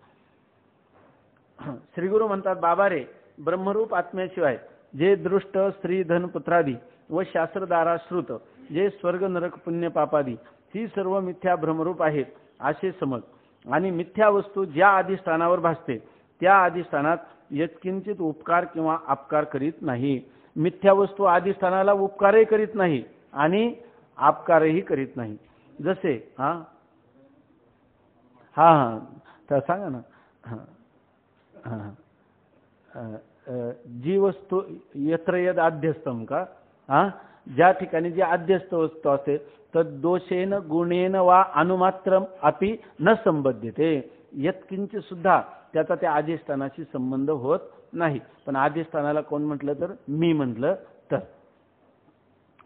Speaker 1: श्री गुरु म्हणतात, बाबा रे, ब्रह्मरूप आत्म्याशिवाय जे दृष्ट स्त्री धन पुत्रादी व शास्त्रदारा श्रुत जे स्वर्ग नरक पुण्य पापादी ही सर्व मिथ्या भ्रमरूप आहेत असे समज. आणि मिथ्या वस्तू ज्या अधिष्ठानावर भासते त्या अधिष्ठानात यत्किंचित उपकार किंवा अपकार करीत नाही. मिथ्या वस्तू अधिष्ठानाला उपकारही करीत नाही आणि अपकारही करीत नाही. जसे हा हा हा तर सांगा ना. जी वस्तू यत्र यद आद्यस्तम का ज्या ठिकाणी जी आद्यस्त वस्तू असते तर दोषेन गुणेन वा अनुमात्रम अपि न संबद्धते. यत्किंचित सुद्धा त्याचा त्या अधिष्ठानाशी संबंध होत नाही. पण अधिष्ठानाला कोण म्हटलं तर मी म्हटलं तर.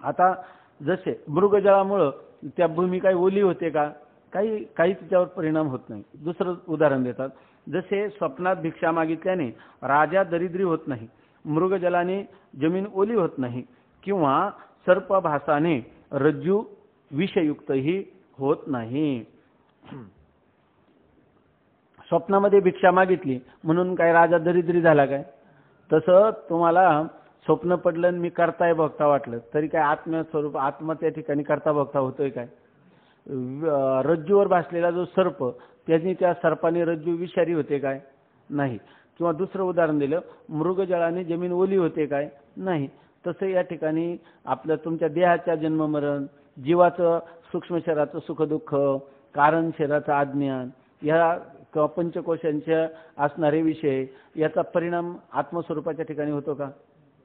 Speaker 1: आता जसे मृगजळामुळं त्या भूमी काही ओली होते का? काही त्याच्यावर परिणाम होत नाही. दुसरं उदाहरण देतात, जसे स्वप्नात भिक्षा मागितल्याने राजा दरिद्री होत नाही, मृगजलाने जमीन ओली होत नाही, किंवा सर्पभासाने रज्जू विषयुक्तही होत नाही. स्वप्नामध्ये भिक्षा मागितली म्हणून काय राजा दरिद्री झाला काय? तसं तुम्हाला स्वप्न पडलं मी करताय भोगता वाटलं तरी काय आत्मस्वरूप आत्मा त्या ठिकाणी करता भोगता होतोय काय? रज्जूवर भासलेला जो सर्प त्यांनी त्या सर्पाने रज्जू विषारी होते काय? नाही. किंवा दुसरं उदाहरण दिलं, मृगजळाने जमीन ओली होते काय? नाही. तसं या ठिकाणी आपलं तुमच्या देहाच्या जन्ममरण, जीवाचं सूक्ष्म शरीराचं सुखदुःख, कारण शरीराचं अज्ञान, या पंचकोशांच्या असणारे विषय याचा परिणाम आत्मस्वरूपाच्या ठिकाणी होतो का?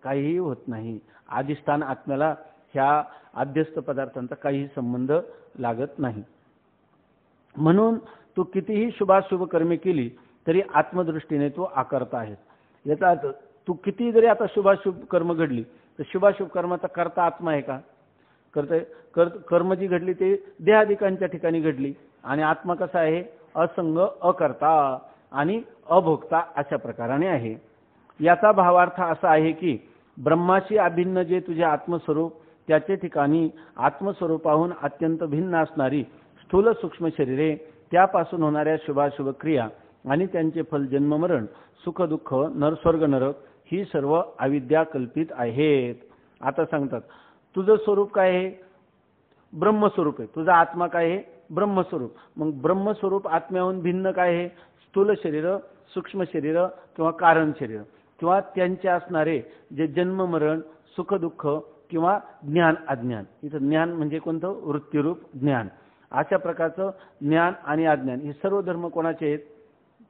Speaker 1: काहीही होत नाही. अधिष्ठान आत्म्याला ह्या अध्यस्त पदार्थांचा काहीही संबंध लागत नाही. म्हणून तू कितीही शुभाशुभ कर्मे केली तरी आत्मदृष्टीने तू आकर्ता आहेस. याचा अर्थ तू किती जरी आता शुभाशुभ कर्म घडली तर शुभाशुभ कर्माचा करता आत्मा आहे का? कर्म जी घडली ते देहादिकांच्या ठिकाणी घडली आणि आत्मा कसा आहे? असंग, अकर्ता आणि अभोक्ता अशा प्रकाराने आहे. याचा भावार्थ असा आहे की ब्रह्माशी अभिन्न जे तुझे आत्मस्वरूप त्याचे ठिकाणी आत्मस्वरूपाहून अत्यंत भिन्न असणारी स्थूल सूक्ष्म शरीरे, त्यापासून होणाऱ्या शुभाशुभ क्रिया आणि त्यांचे फल जन्ममरण, सुख दुःख, स्वर्ग नरक ही सर्व अविद्या कल्पित आहेत. आता सांगतात तुझं स्वरूप काय आहे? ब्रह्मस्वरूप आहे. तुझा आत्मा काय आहे? ब्रह्मस्वरूप. मग ब्रह्मस्वरूप आत्म्याहून भिन्न काय आहे? स्थूल शरीर, सूक्ष्म शरीर किंवा कारण शरीर किंवा त्यांचे असणारे जे जन्म मरण, सुख दुःख किंवा ज्ञान अज्ञान. इथं ज्ञान म्हणजे कोणतं? वृत्तीरूप ज्ञान. अशा प्रकारचं ज्ञान आणि अज्ञान हे सर्व धर्म कोणाचे आहेत?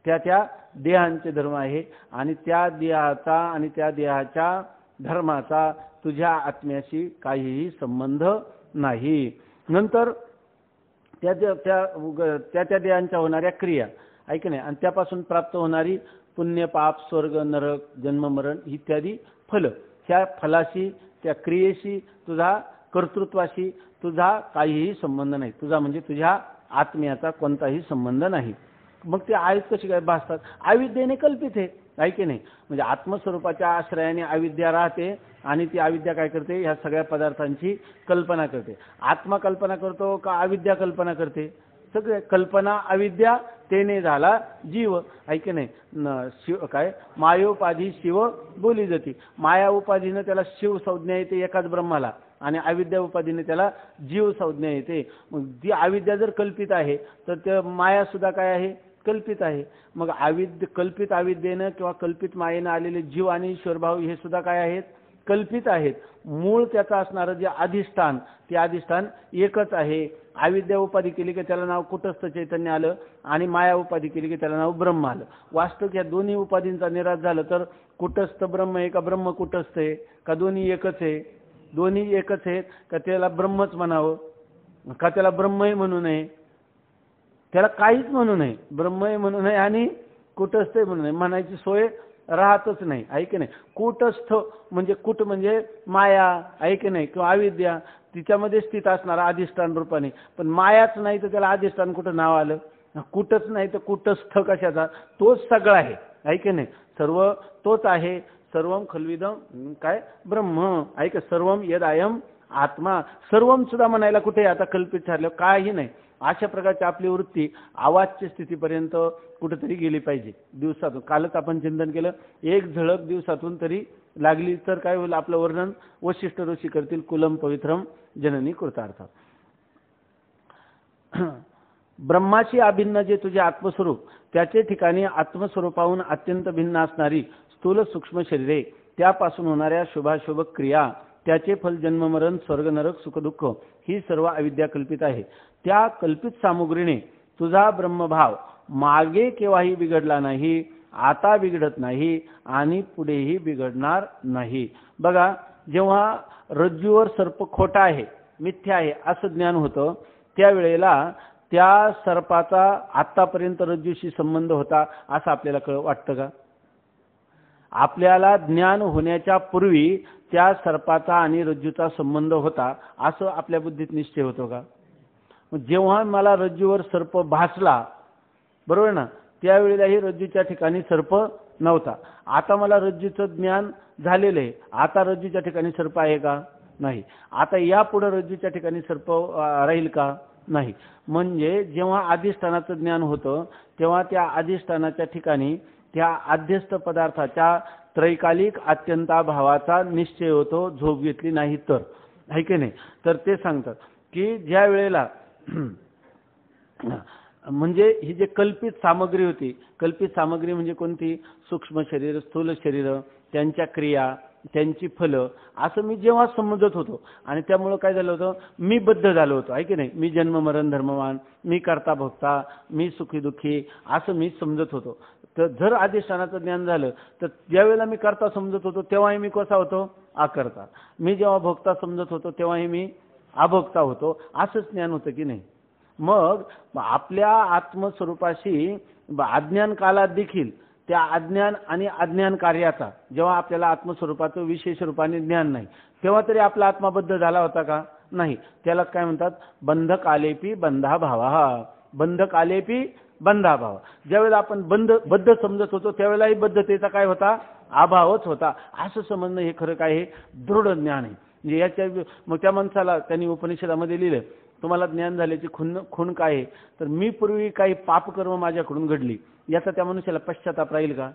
Speaker 1: त्या देहांचे धर्म आहे. आणि त्या देहाचा आणि त्या देहाच्या धर्माचा तुझ्या आत्म्याशी काहीही संबंध नाही. नंतर त्या देहांच्या होणाऱ्या क्रिया ऐक नाही आणि त्यापासून प्राप्त होणारी पुण्य पाप, स्वर्ग नरक, जन्म मरण इत्यादी फल, ह्या फलाशी त्या क्रियेशी तुझा कर्तृत्वाशी तुझा काहीही संबंध नाही. तुझा म्हणजे तुझ्या आत्म्याचा कोणताही संबंध नाही. मग ते आहेत कशी काय भासतात? अविद्येने कल्पित आहे. ऐके नाही म्हणजे आत्मस्वरूपाच्या आश्रयाने अविद्या राहते आणि ती अविद्या काय करते? ह्या सगळ्या पदार्थांची कल्पना करते. आत्मा कल्पना करतो का अविद्या कल्पना करते? सगळे कल्पना अविद्या तेने झाला जीव, आहे की नाही. शिव काय मायोपाधी शिव बोली जाती. माया उपाधीनं त्याला शिव संज्ञा येते एकाच ब्रह्माला, आणि अविद्या उपाधीने त्याला जीव संज्ञा येते. मग ती अविद्या जर कल्पित आहे तर त्या माया सुद्धा काय आहे, कल्पित आहे. मग कल्पित अविद्येनं किंवा कल्पित मायेनं आलेले जीव आणि ईश्वरभाव हे सुद्धा काय आहेत, कल्पित आहेत. मूळ त्याचं असणारं जे अधिष्ठान, ते अधिष्ठान एकच आहे. अविद्या उपाधी केली की त्याला नाव कुटस्थ चैतन्य आलं, आणि माया उपाधी केली की त्याला नाव ब्रह्म आलं. वास्तविक या दोन्ही उपाधींचा निराश झालं तर कुटस्थ ब्रह्म आहे का ब्रह्म कुटस्थ आहे, का दोन्ही एकच आहे? दोन्ही एकच आहेत का त्याला ब्रह्मच म्हणावं, का त्याला ब्रह्मही म्हणू नये, त्याला काहीच म्हणू नये, ब्रह्मही म्हणू नये आणि कुटस्थही म्हणू नये, म्हणायची सोय राहतच नाही, आहे की नाही. कुटस्थ म्हणजे कुट म्हणजे माया, आहे की नाही, किंवा अविद्या, तिच्यामध्ये स्थित असणारा अधिष्ठान रूपाने. पण मायाच नाही तर त्याला अधिष्ठान कुठं नाव आलं? कुठंच नाही तर कुटस्थ कशाचा? तोच सगळा आहे, आहे की नाही. सर्व तोच आहे. सर्वम खल्विदम काय ब्रह्म, आहे का. सर्वम यदायम आत्मा, सर्वम सुद्धा म्हणायला कुठे आता कल्पित ठरलं काही नाही. अशा प्रकारची आपली वृत्ती आवाजच्या स्थितीपर्यंत कुठेतरी गेली पाहिजे दिवसातून. कालच आपण चिंतन केलं, एक झळक दिवसातून तरी लागली तर काय होईल, आपलं वर्णन वशिष्ठ ऋषी करतील, कुलम पवित्रम जननी कृतार्थ. ब्रह्माशी अभिन्न जे तुझे आत्मस्वरूप, त्याचे ठिकाणी आत्मस्वरूपाहून अत्यंत भिन्न असणारी स्थूल सूक्ष्म शरीरे, त्यापासून होणाऱ्या शुभाशुभ क्रिया, त्याचे फल जन्ममरण स्वर्ग नरक सुखदुःख, ही सर्व अविद्या कल्पित आहे. त्या कल्पित सामुग्रीने तुझा ब्रह्मभाव मागे केव्हाही बिघडला नाही, आता बिघडत नाही आणि पुढेही बिघडणार नाही. बघा, जेव्हा रज्जूवर सर्प खोटा आहे, मिथ्या आहे असं ज्ञान होतं, त्यावेळेला त्या सर्पाचा आतापर्यंत रज्जूशी संबंध होता असं आपल्याला वाटतं का? आपल्याला ज्ञान होण्याच्या पूर्वी त्या सर्पाचा आणि रज्जूचा संबंध होता असं आपल्या बुद्धीत निश्चय होतो का? जेव्हा मला रज्जूवर सर्प भासला, बरोबर ना, त्यावेळेलाही रज्जूच्या ठिकाणी सर्प नव्हता. आता मला रज्जूचं ज्ञान झालेलं आहे, आता रज्जूच्या ठिकाणी सर्प आहे का? नाही. आता यापुढे रज्जूच्या ठिकाणी सर्प राहील का? नाही. म्हणजे जेव्हा अधिष्ठानाचं ज्ञान होतं तेव्हा त्या अधिष्ठानाच्या ठिकाणी त्या अध्यस्त पदार्थाच्या त्रैकालिक अत्यंताभावाचा निश्चय होतो, झोप घेतली नाही तर, आहे की नाही. तर ते सांगतात की ज्या वेळेला म्हणजे ही जे कल्पित सामग्री होती, कल्पित सामग्री म्हणजे कोणती? सूक्ष्म शरीर, स्थूल शरीर, त्यांच्या क्रिया, त्यांची फलं, असं मी जेव्हा समजत होतो, आणि त्यामुळं काय झालं होतं, मी बद्ध झालो होतो, आहे की नाही. मी जन्म मरण धर्मवान, मी करता भोगता, मी सुखी दुःखी, असं मी समजत होतो. तर जर अधिष्ठानाचं ज्ञान झालं तर ज्यावेळेला मी करता समजत होतो तेव्हाही मी कसा होतो? अकर्ता. मी जेव्हा भोगता समजत होतो तेव्हाही मी अभोक्ता होतो, असंच ज्ञान होतं की नाही. मग आपल्या आत्मस्वरूपाशी अज्ञान काळात देखील त्या अज्ञान आणि अज्ञान कार्याचा, जेव्हा आपल्याला आत्मस्वरूपाचं विशेष रूपाने ज्ञान नाही, तेव्हा तरी आपला आत्माबद्ध झाला होता का? नाही. त्याला काय म्हणतात? बंधकालेपी बंधाभाव. बंधकालेपी बंधाभाव. ज्यावेळेला आपण बद्ध समजत होतो त्यावेळेलाही बद्धतेचा काय होता? अभावच होता. असं समजणं हे खरं काय आहे? दृढ ज्ञान आहे. म्हणजे याच्या मग त्या माणसाला त्यांनी उपनिषदामध्ये लिहिलं, तुम्हाला ज्ञान झाल्याची खूण काय आहे? तर मी पूर्वी काही पापकर्म माझ्याकडून घडली, याचा त्या मनुष्याला पश्चाताप राहील का?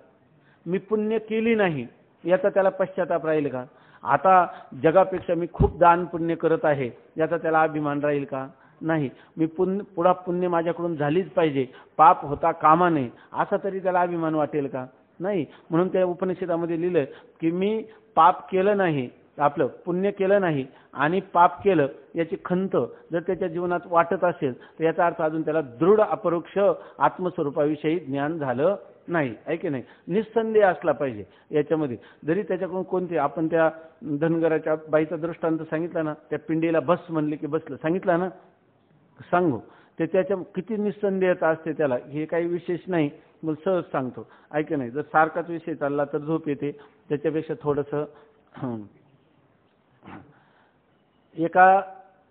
Speaker 1: मी पुण्य केली नाही, याचा त्याला पश्चाताप राहील का? आता जगापेक्षा मी खूप दान पुण्य करत आहे, याचा त्याला अभिमान राहील का? नाही. मी पुढा पुण्य माझ्याकडून झालीच पाहिजे, पाप होता कामा नये, असा तरी त्याला अभिमान वाटेल का? नाही. म्हणून त्या उपनिषदामध्ये लिहिलं की मी पाप केलं नाही, आपलं पुण्य केलं नाही आणि पाप केलं याची खंत जर त्याच्या जीवनात वाटत असेल तर याचा अर्थ अजून त्याला दृढ अपरोक्ष आत्मस्वरूपाविषयी ज्ञान झालं नाही, आहे की नाही. निस्संदेह असला पाहिजे याच्यामध्ये. जरी त्याच्याकडून कोणते, आपण त्या धनगराच्या बाईचा दृष्टांत सांगितला ना, त्या पिंडीला बस म्हणले की बसलं, सांगितलं ना, सांगू ते त्याच्या किती निस्संदेहता असते त्याला, हे काही विशेष नाही, मग सहज सांगतो, आहे की नाही. जर सारखाच विषय चालला तर झोप येते, त्याच्यापेक्षा थोडंसं. एका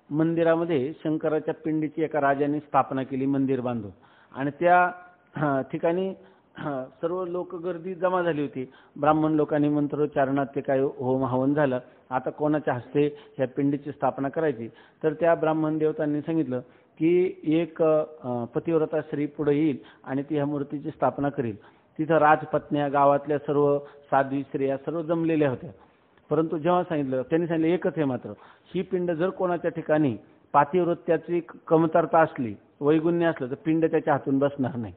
Speaker 1: मंदिरामध्ये शंकराच्या पिंडीची एका राजाने स्थापना केली, मंदिर बांधून, आणि त्या ठिकाणी सर्व लोक गर्दी जमा झाली होती. ब्राह्मण लोकांनी मंत्रोच्चारणात ते काय होम हवन झालं. आता कोणाच्या हस्ते ह्या पिंडीची स्थापना करायची? तर त्या ब्राह्मण देवतांनी सांगितलं की एक पतिव्रता स्त्री पुढे येईल आणि ती ह्या मूर्तीची स्थापना करेल. तिथं राजपत्न्या, गावातल्या सर्व साध्वी स्त्रिया सर्व जमलेल्या होत्या. परंतु जेव्हा सांगितलं, त्यांनी सांगितलं एकच आहे मात्र, ही पिंड जर कोणाच्या ठिकाणी पातिव्रत्याची कमतरता असली, वैगुण्य असलं, तर पिंड त्याच्या हातून बसणार नाही.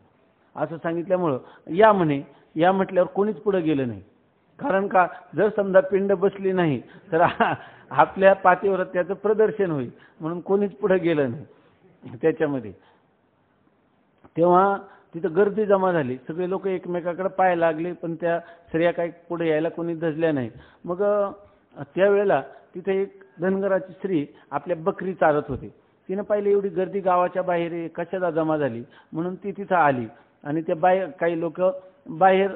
Speaker 1: असं सांगितल्यामुळं या म्हणे, या म्हटल्यावर कोणीच पुढे गेलं नाही. कारण का, जर समजा पिंड बसली नाही तर आपल्या पातिव्रत्याचं प्रदर्शन होईल, म्हणून कोणीच पुढे गेलं नाही त्याच्यामध्ये. तेव्हा तिथं गर्दी जमा झाली, सगळे लोक एकमेकाकडे पाहायला लागले, पण त्या स्त्रिया काही पुढे यायला कोणी धजल्या नाही. मग त्यावेळेला तिथे एक धनगराची स्त्री आपल्या बकरी चारत होती. तिनं पाहिलं एवढी गर्दी गावाच्या बाहेर कशाला जमा झाली, म्हणून ती तिथं आली. आणि त्या बाहेर काही लोक बाहेर,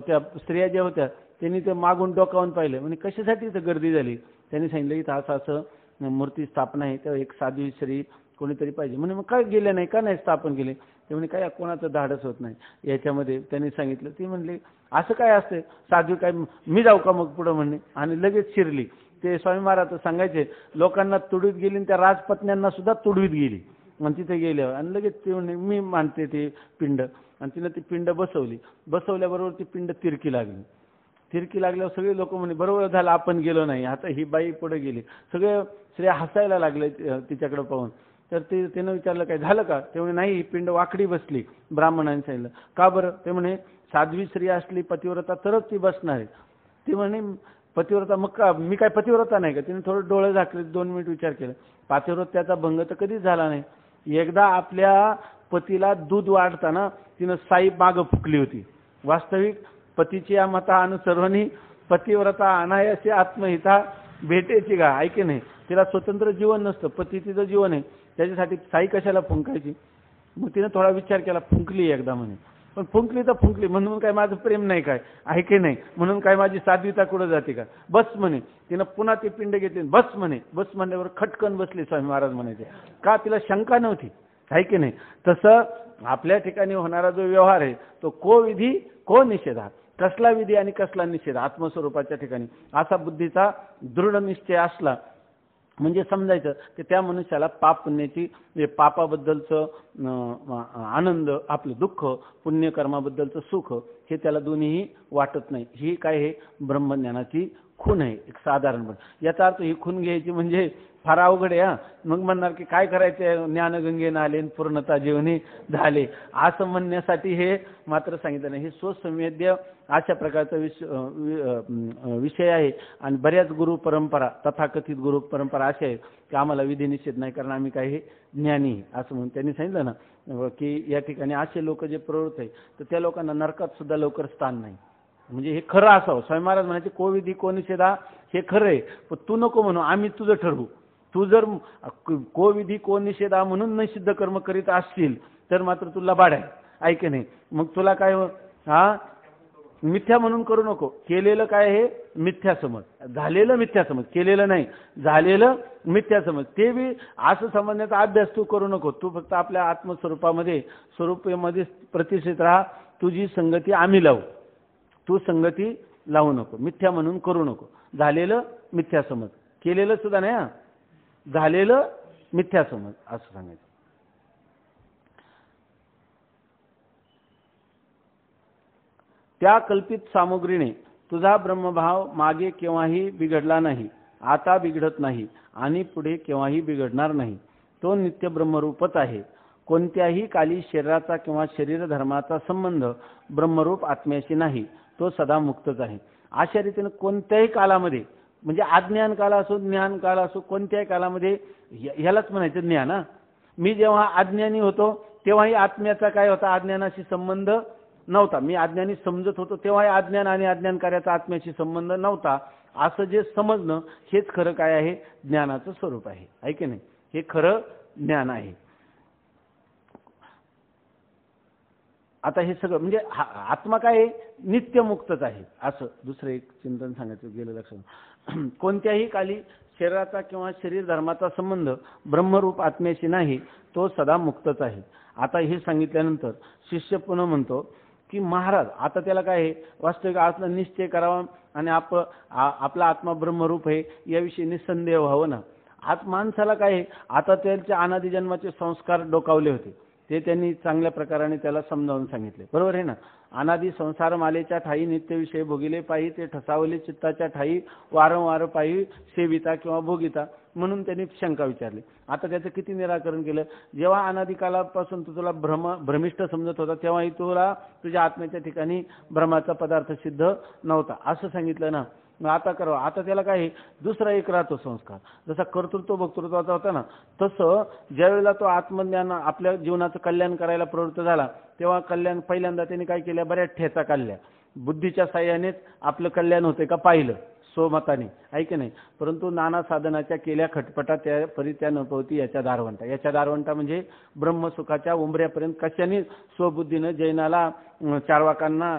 Speaker 1: त्या स्त्रिया ज्या होत्या त्यांनी ते मागून डोकावून पाहिलं, म्हणजे कशासाठी इथं गर्दी झाली. त्यांनी सांगितलं इथं असं असं मूर्ती स्थापना आहे, तर एक साध्वी स्त्री कोणीतरी पाहिजे. म्हणजे मग काय गेले नाही, का नाही स्थापन केले. ते म्हणे काय कोणाचं धाडस होत नाही याच्यामध्ये. त्यांनी सांगितलं, ती म्हणली असं काय असते साध्वी, काय मी जाऊ का मग पुढं म्हणणे. आणि लगेच शिरली. ते स्वामी महाराज सांगायचे, लोकांना तुडवीत गेली आणि त्या राजपत्न्यांना सुद्धा तुडवीत गेली. आणि तिथे गेल्यावर आणि लगेच ते म्हणे मी मानते ते पिंड. आणि तिनं ती पिंड बसवली. बसवल्याबरोबर ती पिंड तिरकी लागली. तिरकी लागल्यावर सगळे लोक म्हणे बरोबर झालं आपण गेलो नाही, आता ही बाई पुढे गेली. सगळे स्त्रिया हसायला लागले तिच्याकडे पाहून. तर तिनं विचारलं काय झालं का. ते म्हणे नाही, ही पिंड वाकडी बसली. ब्राह्मणांनी सांगितलं का बरं. ते म्हणे साध्वी स्त्री असली पतिव्रता तरच ती बसणार आहे. ती म्हणे पतिव्रता मग का, मी काय पतिव्रता नाही का. तिने थोडं डोळे झाकले, 2 मिनिट विचार केला. पातिव्रत्याचा भंग तर कधीच झाला नाही. एकदा आपल्या पतीला दूध वाढताना तिनं साई मागं फुकली होती. वास्तविक पतीची या मता अनुसर्वनी पतिव्रता अनायासे आत्महिता भेटेची का, ऐके नाही. तिला स्वतंत्र जीवन नसतं, पती तिचं जीवन आहे, त्याच्यासाठी साई कशाला फुंकायची. मग तिने थोडा विचार केला, फुंकली एकदा म्हणे. पण फुंकली तर फुंकली, म्हणून काय माझं प्रेम नाही काय, ऐके नाही, म्हणून काय माझी साध्वीता कुठं जाते का. बस म्हणे. तिनं पुन्हा ती पिंड घेतली, बस म्हणे. बस म्हणल्यावर खटकन बसली स्वामी महाराज म्हणायचे. का, तिला शंका नव्हती, ऐके नाही. तसं आपल्या ठिकाणी होणारा जो व्यवहार आहे तो को विधी को निषेधा, कसला विधी आणि कसला निषेध आत्मस्वरूपाच्या ठिकाणी. असा बुद्धीचा दृढ निश्चय असला म्हणजे समजायचं की त्या मनुष्याला पाप पुण्याची, पापाबद्दलचं आनंद, आपलं दुःख, पुण्यकर्माबद्दलचं सुख हे त्याला दोन्हीही वाटत नाही. ही काय, हे ब्रह्मज्ञानाची खूण आहे एक साधारणपणे. याचा अर्थ ही खूण घ्यायची म्हणजे फार अवघड आहे. मग म्हणणार की काय करायचं, ज्ञानगंगेनं आले पूर्णता जीवनी झाले, असं म्हणण्यासाठी हे मात्र सांगितलं नाही. हे स्वसंवेद्य अशा प्रकारचा विषय आहे. आणि बऱ्याच गुरु परंपरा, तथाकथित गुरु परंपरा अशा आहेत की आम्हाला विधी निषेध नाही, कारण आम्ही काय हे ज्ञानी असं म्हणून. त्यांनी सांगितलं ना की या ठिकाणी असे लोक जे प्रवृत्त आहे तर त्या लोकांना नरकात सुद्धा लवकर स्थान नाही. म्हणजे हे खरं असावं. स्वामी महाराज म्हणायचे को विधी को निषेधा, हे खरं आहे, पण तू नको म्हणू, आम्ही तुझं ठरवू. तू जर को विधी को निषेधा म्हणून निषिद्ध कर्म करीत असतील तर मात्र तुला बाड आहे, ऐके नाही. मग तुला काय, मिथ्या म्हणून करू नको. केलेलं काय, हे मिथ्या समज, झालेलं मिथ्या समज, केलेलं नाही झालेलं मिथ्या समज. ते बी असं समजण्याचा अभ्यास तू करू नको. तू फक्त आपल्या आत्मस्वरूपामध्ये, स्वरूपामध्ये प्रतिष्ठित राहा. तुझी संगती आम्ही लावू, तू संगती लावू नको. मिथ्या म्हणून करू नको. झालेलं मिथ्या समज, केलेलं सुद्धा नाही, झालेलं मिथ्या समज असं सांगायचं. त्या कल्पित सामुग्रीने तुझा ब्रह्मभाव मागे केव्हाही बिघडला नाही, आता बिघडत नाही आणि पुढे केव्हाही बिघडणार नाही. तो नित्य ब्रह्मरूपच आहे. कोणत्याही काली शरीराचा किंवा शरीर धर्माचा संबंध ब्रह्मरूप आत्म्याशी नाही. तो सदा मुक्तच आहे. अशा रीतीने कोणत्याही कालामध्ये, म्हणजे अज्ञान काळ असो, ज्ञान काळ असो, कोणत्याही कालामध्ये ह्यालाच म्हणायचं ज्ञान. मी जेव्हा अज्ञानी होतो तेव्हाही आत्म्याचा काय होता, अज्ञानाशी संबंध नव्हता. मी अज्ञानी समजत होतो तेव्हाही अज्ञान आणि अज्ञान कार्याचा आत्म्याशी संबंध नव्हता. असं जे समजणं हेच खरं काय आहे, ज्ञानाचं स्वरूप आहे, आहे की नाही. हे खरं ज्ञान आहे. आता हे सगळं म्हणजे आत्मा काय आहे, नित्यमुक्तच आहे. असं दुसरं एक चिंतन सांगायचं गेलं लक्षात. कोणत्याही काली शरीराचा किंवा शरीर धर्माचा संबंध ब्रह्मरूप आत्म्याशी नाही, तो सदा मुक्तच आहे. आता हे सांगितल्यानंतर शिष्य पुन्हा म्हणतो की महाराज, आता त्याला काय आहे, वास्तविक आत्मा निश्चय करावा आणि आपला आत्मा ब्रह्मरूप आहे याविषयी निसंदेह व्हावं ना. आज माणसाला काय आहे, आता त्यांच्या अनादि जन्माचे संस्कार डोकावले होते, ते त्यांनी चांगल्या प्रकाराने त्याला समजावून सांगितले. बरोबर आहे ना. अनादि संसार मालेच्या ठाई नित्य विषय भोगिले पायी, ते ठसावले चित्ताच्या ठाई वारंवार पायी सेविता किंवा भोगिता, म्हणून त्यांनी शंका विचारली. आता त्याचं किती निराकरण केलं. जेव्हा अनादिकालापासून तू तुला भ्रमिष्ठ समजत होता, तेव्हाही तुला तुझ्या आत्म्याच्या ठिकाणी भ्रमाचा पदार्थ सिद्ध नव्हता, असं सांगितलं ना. मग आता करावं. आता त्याला काय, दुसरा एक राहतो संस्कार. जसा कर्तृत्व भोक्तृत्वाचा होता ना, तसं ज्यावेळेला तो आत्मज्ञान आपल्या जीवनाचं कल्याण करायला प्रवृत्त झाला, तेव्हा कल्याण पहिल्यांदा त्यांनी काय केलं, बऱ्याच ठेचा काढल्या. बुद्धीच्या साह्यानेच आपलं कल्याण होते का पाहिलं, स्वमताने, आहे की नाही. परंतु नाना साधनाच्या केल्या खटपटा, त्या परी त्या न पवती याच्या दारवंटा. याच्या दारवंटा म्हणजे ब्रह्मसुखाच्या उंबऱ्यापर्यंत कशाने स्वबुद्धीनं जैनाला, चार्वाकांना,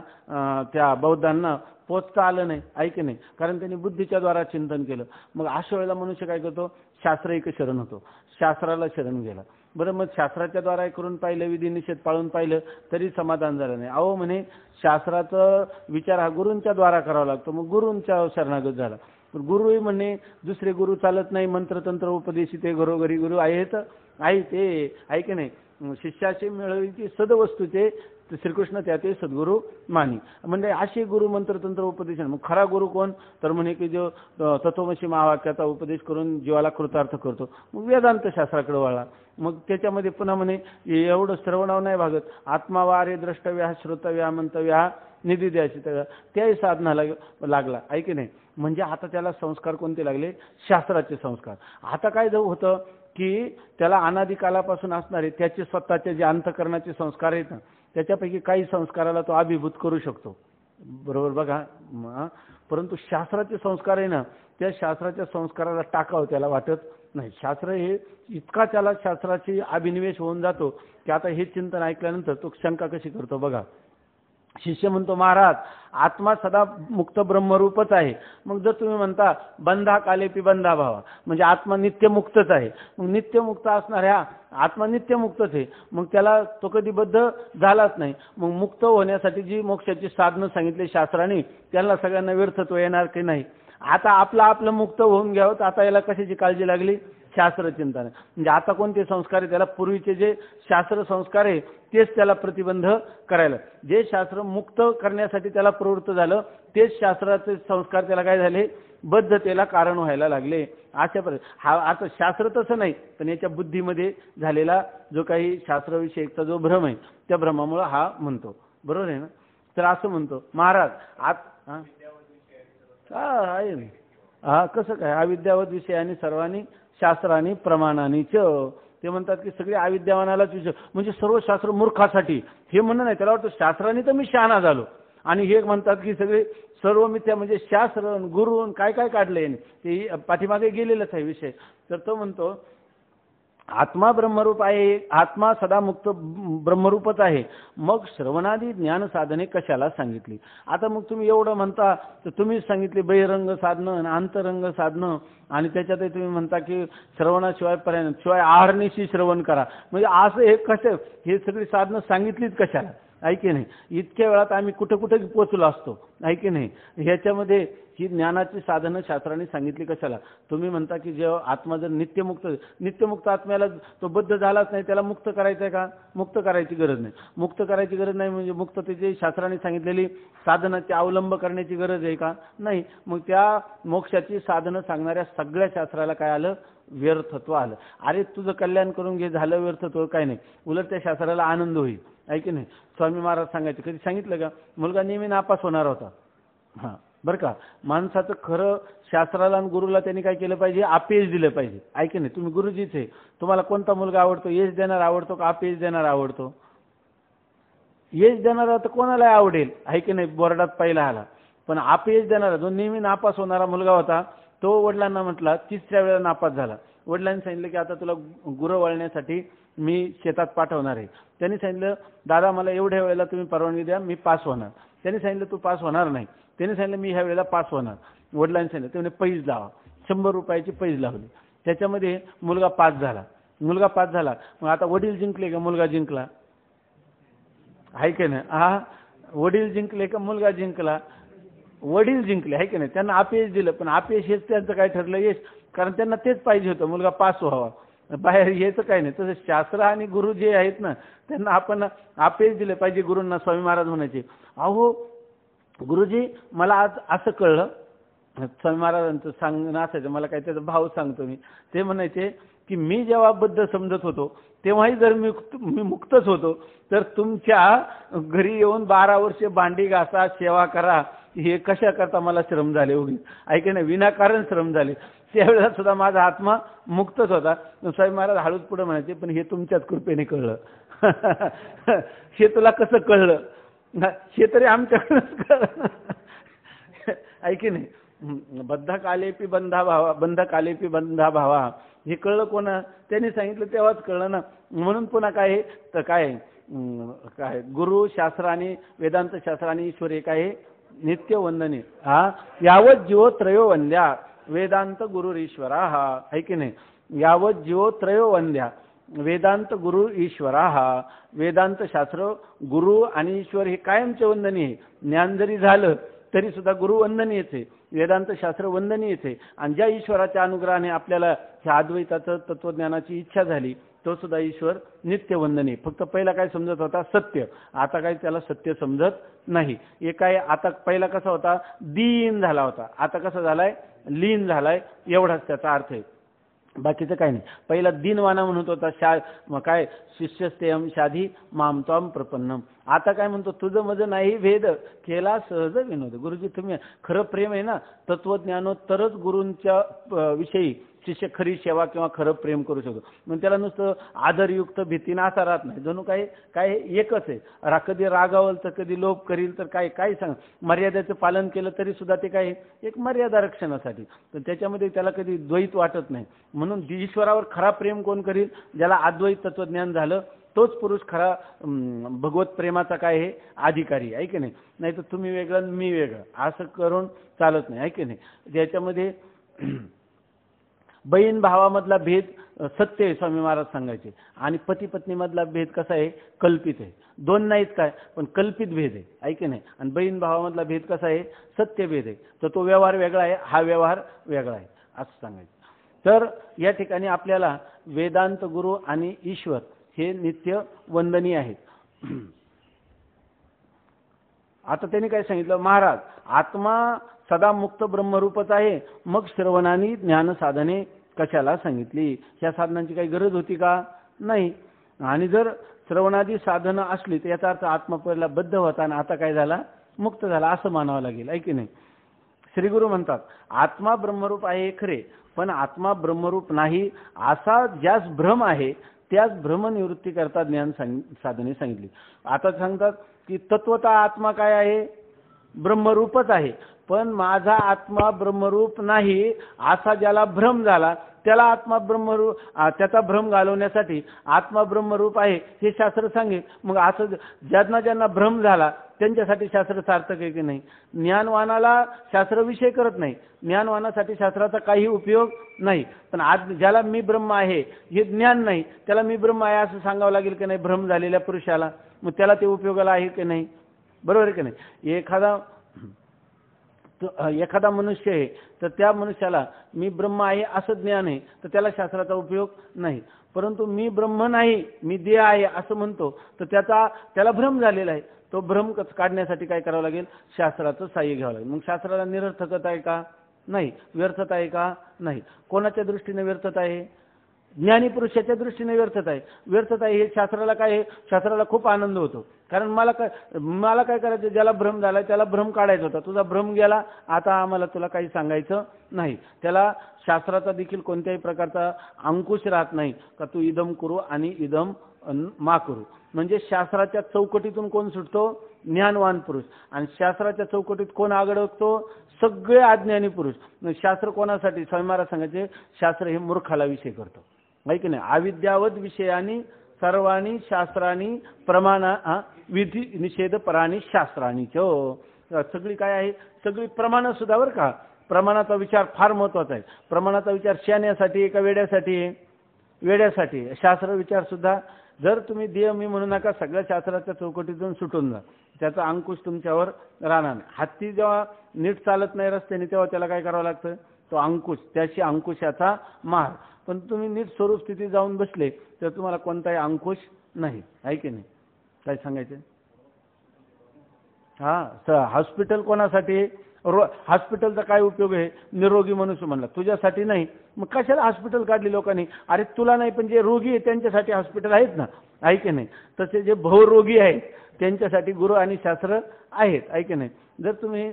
Speaker 1: त्या बौद्धांना पोचता आलं नाही, आहे की नाही. कारण त्यांनी बुद्धीच्या द्वारा चिंतन केलं. मग अशा वेळेला मनुष्य काय करतो, शास्त्र एक शरण होतो, शास्त्राला शरण गेला. बरं, मग शास्त्राच्या द्वारा करून पाहिलं, विधी निषेध पाळून पाहिलं, तरी समाधान झालं नाही. अहो म्हणे शास्त्राचा विचार हा गुरूंच्या द्वारा करावा लागतो. मग गुरूंच्या शरणागत झाला. गुरुही म्हणे दुसरे गुरु चालत नाही, मंत्रतंत्र उपदेशी ते घरोघरी गुरु आहेत, आहे ते, आहे की नाही. शिष्याशी मिळवली सदवस्तूचे श्रीकृष्ण त्याचे सद्गुरू मानी. म्हणजे असे गुरु मंत्रतंत्र उपदेशन. मग खरा गुरु कोण, तर म्हणे की जो तत्वमसी महावाक्याचा उपदेश करून जीवाला कृतार्थ करतो. मग वेदांत शास्त्राकडे वळला. मग त्याच्यामध्ये पुन्हा म्हणे एवढं श्रवणाव नाही भागत, आत्मावारे द्रष्टव्या श्रोतव्या मंतव्या निधी द्यायची, त्याही साधनाला लागला, आहे की नाही. म्हणजे आता त्याला संस्कार कोणते लागले, शास्त्राचे संस्कार. आता काय होतं की त्याला अनादिकालापासून असणारे त्याचे स्वतःचे जे अंतःकरणाचे संस्कार आहेत ना, त्याच्यापैकी काही संस्काराला तो अभिभूत करू शकतो. बरोबर बघा. परंतु शास्त्राचे संस्कार आहे ना, त्या शास्त्राच्या संस्काराला टाकावं त्याला वाटत नाही. शास्त्र हे इतका त्याला शास्त्राची अभिनिवेश होऊन जातो की आता हे चिंतन ऐकल्यानंतर तो शंका कशी करतो बघा. शिष्य म्हणतो, महाराज आत्मा सदा मुक्त ब्रह्मरूपच आहे. मग जर तुम्ही म्हणता बंधा कालेपी बंधा भावा, म्हणजे आत्मा नित्यमुक्तच आहे. मग नित्यमुक्त असणाऱ्या आत्मा नित्यमुक्तच आहे, मग त्याला तो कधी बद्ध झालाच नाही. मग मुक्त होण्यासाठी जी मोक्षाची साधनं सांगितली शास्त्राने, त्यांना सगळ्यांना व्यर्थत्व येणार की नाही. आता आपलं मुक्त होऊन घ्यावं, तर आता याला कशाची काळजी लागली, शास्त्रचिंतन. म्हणजे आता कोणते संस्कार आहे, त्याला पूर्वीचे जे शास्त्र संस्कार आहे तेच त्याला प्रतिबंध करायला. जे शास्त्र मुक्त करण्यासाठी त्याला प्रवृत्त झालं, तेच शास्त्राचे संस्कार त्याला काय झाले, बद्धतेला कारण व्हायला लागले. अशा हा आता शास्त्र तसं नाही, पण याच्या बुद्धीमध्ये झालेला जो काही शास्त्रविषयकचा जो भ्रम आहे, त्या भ्रमामुळे हा म्हणतो. बरोबर आहे ना. तर असं म्हणतो महाराज आहे ना. हा कसं काय, अविद्यावत विषयाने सर्वांनी शास्त्रांनी प्रमाणांनी ते म्हणतात की सगळे अविद्यावानालाच विषय, म्हणजे सर्व शास्त्र मूर्खासाठी. हे म्हणणं नाही, त्याला वाटतं शास्त्रांनी तर मी शहाणा झालो, आणि हे म्हणतात की सगळे सर्व मिथ्या, म्हणजे शास्त्र गुरु काय काय काढले ते पाठीमागे गेलेलंच आहे विषय. तर तो म्हणतो आत्मा ब्रह्मरूप आहे, आत्मा सदा मुक्त ब्रह्मरूपच आहे, मग श्रवणादी ज्ञान साधने कशाला सांगितली. आता मग तुम्ही एवढं म्हणता, तर तुम्हीच सांगितले बहिरंग साधनं, अंतरंग साधनं, आणि त्याच्यातही तुम्ही म्हणता की श्रवणाशिवाय पर्याय शिवाय आहरणीशी श्रवण करा. म्हणजे असं हे कसं, हे सगळी साधनं सांगितलीच कशाला, आहे की नाही. इतक्या वेळात आम्ही कुठे कुठे पोचलो असतो, आहे की नाही. ह्याच्यामध्ये ही ज्ञानाची साधनं शास्त्राने सांगितली कशाला. तुम्ही म्हणता की जेव्हा आत्मा जर नित्यमुक्त आत्म्याला तो बद्ध झालाच नाही, त्याला मुक्त करायचं आहे का, मुक्त करायची गरज नाही. मुक्त करायची गरज नाही म्हणजे मुक्ततेची शास्त्राने सांगितलेली साधनाची अवलंब करण्याची गरज आहे का, नाही. मग त्या मोक्षाची साधनं सांगणाऱ्या सगळ्या शास्त्राला काय आलं, व्यर्थत्व आलं. अरे तुझं कल्याण करून घे, झालं व्यर्थत्व काय नाही, उलट त्या शास्त्राला आनंद होईल, आहे की नाही. स्वामी महाराज सांगायचे, कधी सांगितलं का, मुलगा नेहमी नापास होणार होता. हां बरं का. माणसाचं खरं शास्त्राला आणि गुरुला त्यांनी काय केलं पाहिजे, अपयश दिलं पाहिजे, आहे की नाही. तुम्ही गुरुजीच आहे, तुम्हाला कोणता मुलगा आवडतो, यश देणार आवडतो का अपयश देणार आवडतो. यश देणारा तर कोणाला आवडेल, आहे की नाही, बोर्डात पहिला आला. पण अपयश देणारा जो नेहमी नापास होणारा मुलगा होता, तो वडिलांना म्हटला, तिसऱ्या वेळेला नापास झाला. वडिलांनी सांगितलं की आता तुला गुरं वळण्यासाठी मी शेतात पाठवणार आहे. त्यांनी सांगितलं दादा मला एवढ्या वेळेला तुम्ही परवानगी द्या, मी पास होणार. त्यांनी सांगितलं तू पास होणार नाही. त्यांनी सांगितलं मी ह्या वेळेला पास होणार. वडिलांनी सांगितलं त्याने पैज लावा, 100 रुपयाची पैज लावली. त्याच्यामध्ये मुलगा पास झाला. मग आता वडील जिंकले का मुलगा जिंकला, आहे की नाही. हा वडील जिंकले का मुलगा जिंकला, वडील जिंकले, आहे की नाही. त्यांना अपयश दिलं, पण अपयश हेच त्यांचं काय ठरलं, यश. कारण त्यांना तेच पाहिजे होतं, मुलगा पास व्हावा, बाहेर यायचं काही नाही. तसं शास्त्र आणि गुरु जे आहेत ना, त्यांना आपण आपेच दिले पाहिजे. गुरूंना स्वामी महाराज म्हणायचे, अहो गुरुजी मला आज असं कळलं, स्वामी महाराजांचं सांगणं असायचं, मला काही त्याचा भाव सांगतो मी. ते म्हणायचे की मी जेव्हा बद्ध समजत होतो तेव्हाही जर मी मुक्तच होतो, तर तुमच्या घरी येऊन 12 वर्षे भांडी घासा, सेवा करा, हे कशा करता मला श्रम झाले उगीच, ऐके नाही, विनाकारण श्रम झाले. त्यावेळेला सुद्धा माझा आत्मा मुक्तच होता. स्वामी महाराज हळूच पुढे म्हणायचे, पण हे तुमच्याच कृपेने कळलं. हे तुला कसं कळलं, हे तरी आमच्याकडूनच कळलं. ऐके नाही. बंधकालेपी बंधा भावा, हे कळलं कोणा, त्यांनी सांगितलं तेव्हाच कळलं ना. म्हणून पुन्हा काय तर काय गुरु शास्त्र आणि वेदांत शास्त्र आणि ईश्वर एक आहे नित्य वंदने. हा यावत जीवो त्रयो वंद्या वेदांत गुरु ईश्वरा, हा आहे की नाही. यावत जीवो त्रयो वंद्या वेदांत गुरु ईश्वरा, हा वेदांत शास्त्र गुरु आणि ईश्वर हे कायमचे वंदनीय आहे. ज्ञान जरी झालं तरी सुद्धा गुरु वंदनीयच आहे, वेदांत शास्त्र वंदनीयच आहे. आणि ज्या ईश्वराच्या अनुग्रहाने आपल्याला ह्या अद्वैताचं तत्वज्ञानाची इच्छा झाली, तो सुद्धा ईश्वर नित्य वंदनीय. फक्त पहिला काय समजत होता, सत्य. आता काय त्याला सत्य समजत नाही. एक काय आता पहिला कसा होता, दीन झाला होता, आता कसा झालाय, लीन झालाय, एवढाच त्याचा अर्थ आहे, बाकीचं काही नाही. पहिला दीनवाना म्हणत होता, काय शिष्यस्तेयम शाधी मामत्वाम प्रपन्नम. आता काय म्हणतो, तुझं मज नाही भेद केला सहज विनोद. गुरुजी तुम्ही खरं प्रेम आहे ना, तत्वज्ञानोत्तरच गुरूंच्या विषयी शिष्य खरी सेवा किंवा खरं प्रेम करू शकतो. मग त्याला नुसतं आदरयुक्त भीतीनं असा राहत नाही, जणू काय काय एकच आहे. कधी रागावल तर कधी लोभ करील तर काय सांग, मर्यादेचं पालन केलं तरी सुद्धा ते काय एक मर्यादा रक्षणासाठी, तर त्याच्यामध्ये त्याला कधी द्वैत वाटत नाही. म्हणून ईश्वरावर खरा प्रेम कोण करील, ज्याला अद्वैत तत्वज्ञान झालं, तोच पुरुष खरा भगवत प्रेमाचा काय आहे अधिकारी आहे की नाही. नाही तर तुम्ही वेगळं मी वेगळं असं करून चालत नाही, आहे की नाही. त्याच्यामध्ये बहीण भावामधला भेद सत्य आहे स्वामी महाराज सांगायचे, आणि पती पत्नीमधला भेद कसा आहे, कल्पित आहे. दोन नाहीत काय, पण कल्पित भेद आहे की नाही. आणि बहीण भावामधला भेद कसा आहे, सत्य भेद आहे. तर तो व्यवहार वेगळा आहे, हा व्यवहार वेगळा आहे, असं सांगायचं. तर या ठिकाणी आपल्याला वेदांत गुरु आणि ईश्वर हे नित्य वंदनीय आहेत. आता त्यांनी काय सांगितलं, महाराज आत्मा सदा मुक्त ब्रह्मरूपच आहे, मग श्रवणानी ज्ञान साधने कशाला सांगितली. ह्या साधनांची काही गरज होती का, नाही. आणि जर श्रवणादी साधनं असली तर याचा अर्थ आत्मा पहिला बद्ध होता आणि आता काय झाला, मुक्त झाला, असं मानावं लागेल, आहे की नाही. श्री गुरु म्हणतात, आत्मा ब्रह्मरूप आहे हे खरे, पण आत्मा ब्रह्मरूप नाही असा ज्यास भ्रम आहे त्याच भ्रमनिवृत्ती करता ज्ञान साधने सांगितली. आता सांगतात की तत्वतः आत्मा काय आहे, ब्रह्मरूपच आहे, पण माझा आत्मा ब्रह्मरूप नाही असा ज्याला भ्रम झाला त्याला आत्मा ब्रह्मरूप, त्याचा भ्रम घालवण्यासाठी आत्मा ब्रह्मरूप आहे हे शास्त्र सांगेल. मग असं ज्यांना भ्रम झाला त्यांच्यासाठी शास्त्र सार्थक आहे की नाही. ज्ञानवानाला शास्त्र विषय करत नाही, ज्ञानवानासाठी शास्त्राचा काही उपयोग नाही. पण आज ज्याला मी ब्रह्म आहे हे ज्ञान नाही, त्याला मी ब्रह्म आहे असं सांगावं लागेल की नाही भ्रम झालेल्या पुरुषाला, मग त्याला ते उपयोगाला आहे की नाही, बरोबर आहे की नाही. एखादा मनुष्य आहे तर त्या मनुष्याला मी ब्रह्म आहे असं ज्ञान आहे, तर त्याला शास्त्राचा उपयोग नाही. परंतु मी ब्रह्म नाही मी देह आहे असं म्हणतो, तर त्याला भ्रम झालेला आहे. तो भ्रम काढण्यासाठी काय करावं लागेल, शास्त्राचं साह्य घ्यावं लागेल. मग शास्त्राला निरर्थकता आहे का, नाही. व्यर्थता आहे का, नाही. कोणाच्या दृष्टीने व्यर्थता आहे, ज्ञानी पुरुषाच्या दृष्टीने व्यर्थता आहे. व्यर्थता आहे हे शास्त्राला काय आहे, शास्त्राला खूप आनंद होतो. कारण मला काय करायचं, ज्याला भ्रम झाला त्याला भ्रम काढायचा होता, तुझा भ्रम गेला, आता आम्हाला तुला काही सांगायचं नाही. त्याला शास्त्राचा देखील कोणत्याही प्रकारचा अंकुश राहत नाही का तू इदम करू आणि इदम मा करू. म्हणजे शास्त्राच्या चौकटीतून कोण सुटतो, ज्ञानवान पुरुष. आणि शास्त्राच्या चौकटीत कोण आगडतो, सगळे अज्ञानी पुरुष. शास्त्र कोणासाठी, स्वामी महाराज सांगायचे, शास्त्र हे मूर्खाला विषय करतो, आहे की नाही. अविद्यावद विषयानी सर्वाणी शास्त्राणी प्रमाणा विधी निषेध पराणी शास्त्राणी सगळी काय आहे, सगळी प्रमाणं सुद्धा बरं का. प्रमाणाचा विचार फार महत्वाचा आहे. प्रमाणाचा विचार शहाण्यासाठी का वेड्यासाठी आहे, वेड्यासाठी. शास्त्र विचार सुद्धा जर तुम्ही देह मी म्हणू नका, सगळ्या शास्त्राच्या चौकटीतून सुटून जा, त्याचा अंकुश तुमच्यावर राहणार नाही. हत्ती जेव्हा नीट चालत नाही रस्त्याने तेव्हा त्याला काय करावं लागतं, तो अंकुश, त्याशी अंकुशाचा मार. पण तुम्ही नीट स्वरूप स्थिती जाऊन बसले तर तुम्हाला कोणताही अंकुश नाही, आहे की नाही? काय सांगायचं? हा, हॉस्पिटल कोणासाठी? हॉस्पिटलचा काय उपयोग आहे? निरोगी मनुष्य म्हणला, तुझ्यासाठी नाही. मग कशाला हॉस्पिटल काढली लोकांनी? अरे तुला नाही, पण जे रोगी आहे त्यांच्यासाठी हॉस्पिटल आहेत ना, आहे की नाही? तसे जे भवरोगी आहेत त्यांच्यासाठी गुरु आणि शास्त्र आहेत, आहे की नाही? जर तुम्ही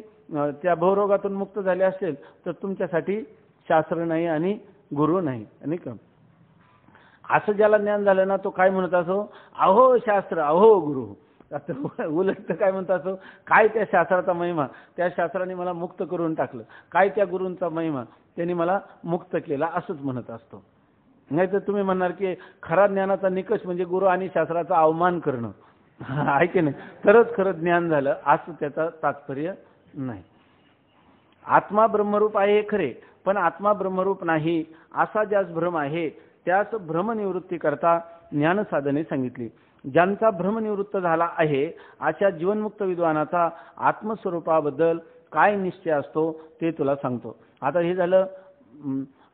Speaker 1: त्या भवरोगातून मुक्त झाले असेल तर तुमच्यासाठी शास्त्र नाही आणि गुरु नाही, नाही का? असं ज्याला ज्ञान झालं ना तो काय म्हणत असो, अहो शास्त्र, अहो गुरु. आता उलट तर काय म्हणत असो, काय त्या शास्त्राचा महिमा, त्या शास्त्राने मला मुक्त करून टाकलं, काय त्या गुरूंचा महिमा, त्यांनी मला मुक्त केला, असंच म्हणत असतो. नाही तर तुम्ही म्हणणार की खरा ज्ञानाचा निकष म्हणजे गुरु आणि शास्त्राचा अवमान करणं, आहे की नाही? तरच खरं ज्ञान झालं, असं त्याचं तात्पर्य नाही. आत्मा ब्रह्मरूप आहे हे खरे, पण आत्मा ब्रह्मरूप नाही असा ज्यास भ्रम आहे त्यास भ्रमनिवृत्ती करता ज्ञान साधने सांगितली. ज्यांचा भ्रमनिवृत्त झाला आहे अशा जीवनमुक्त विद्वानाचा आत्मस्वरूपाबद्दल काय निश्चय असतो ते तुला सांगतो. आता हे झालं,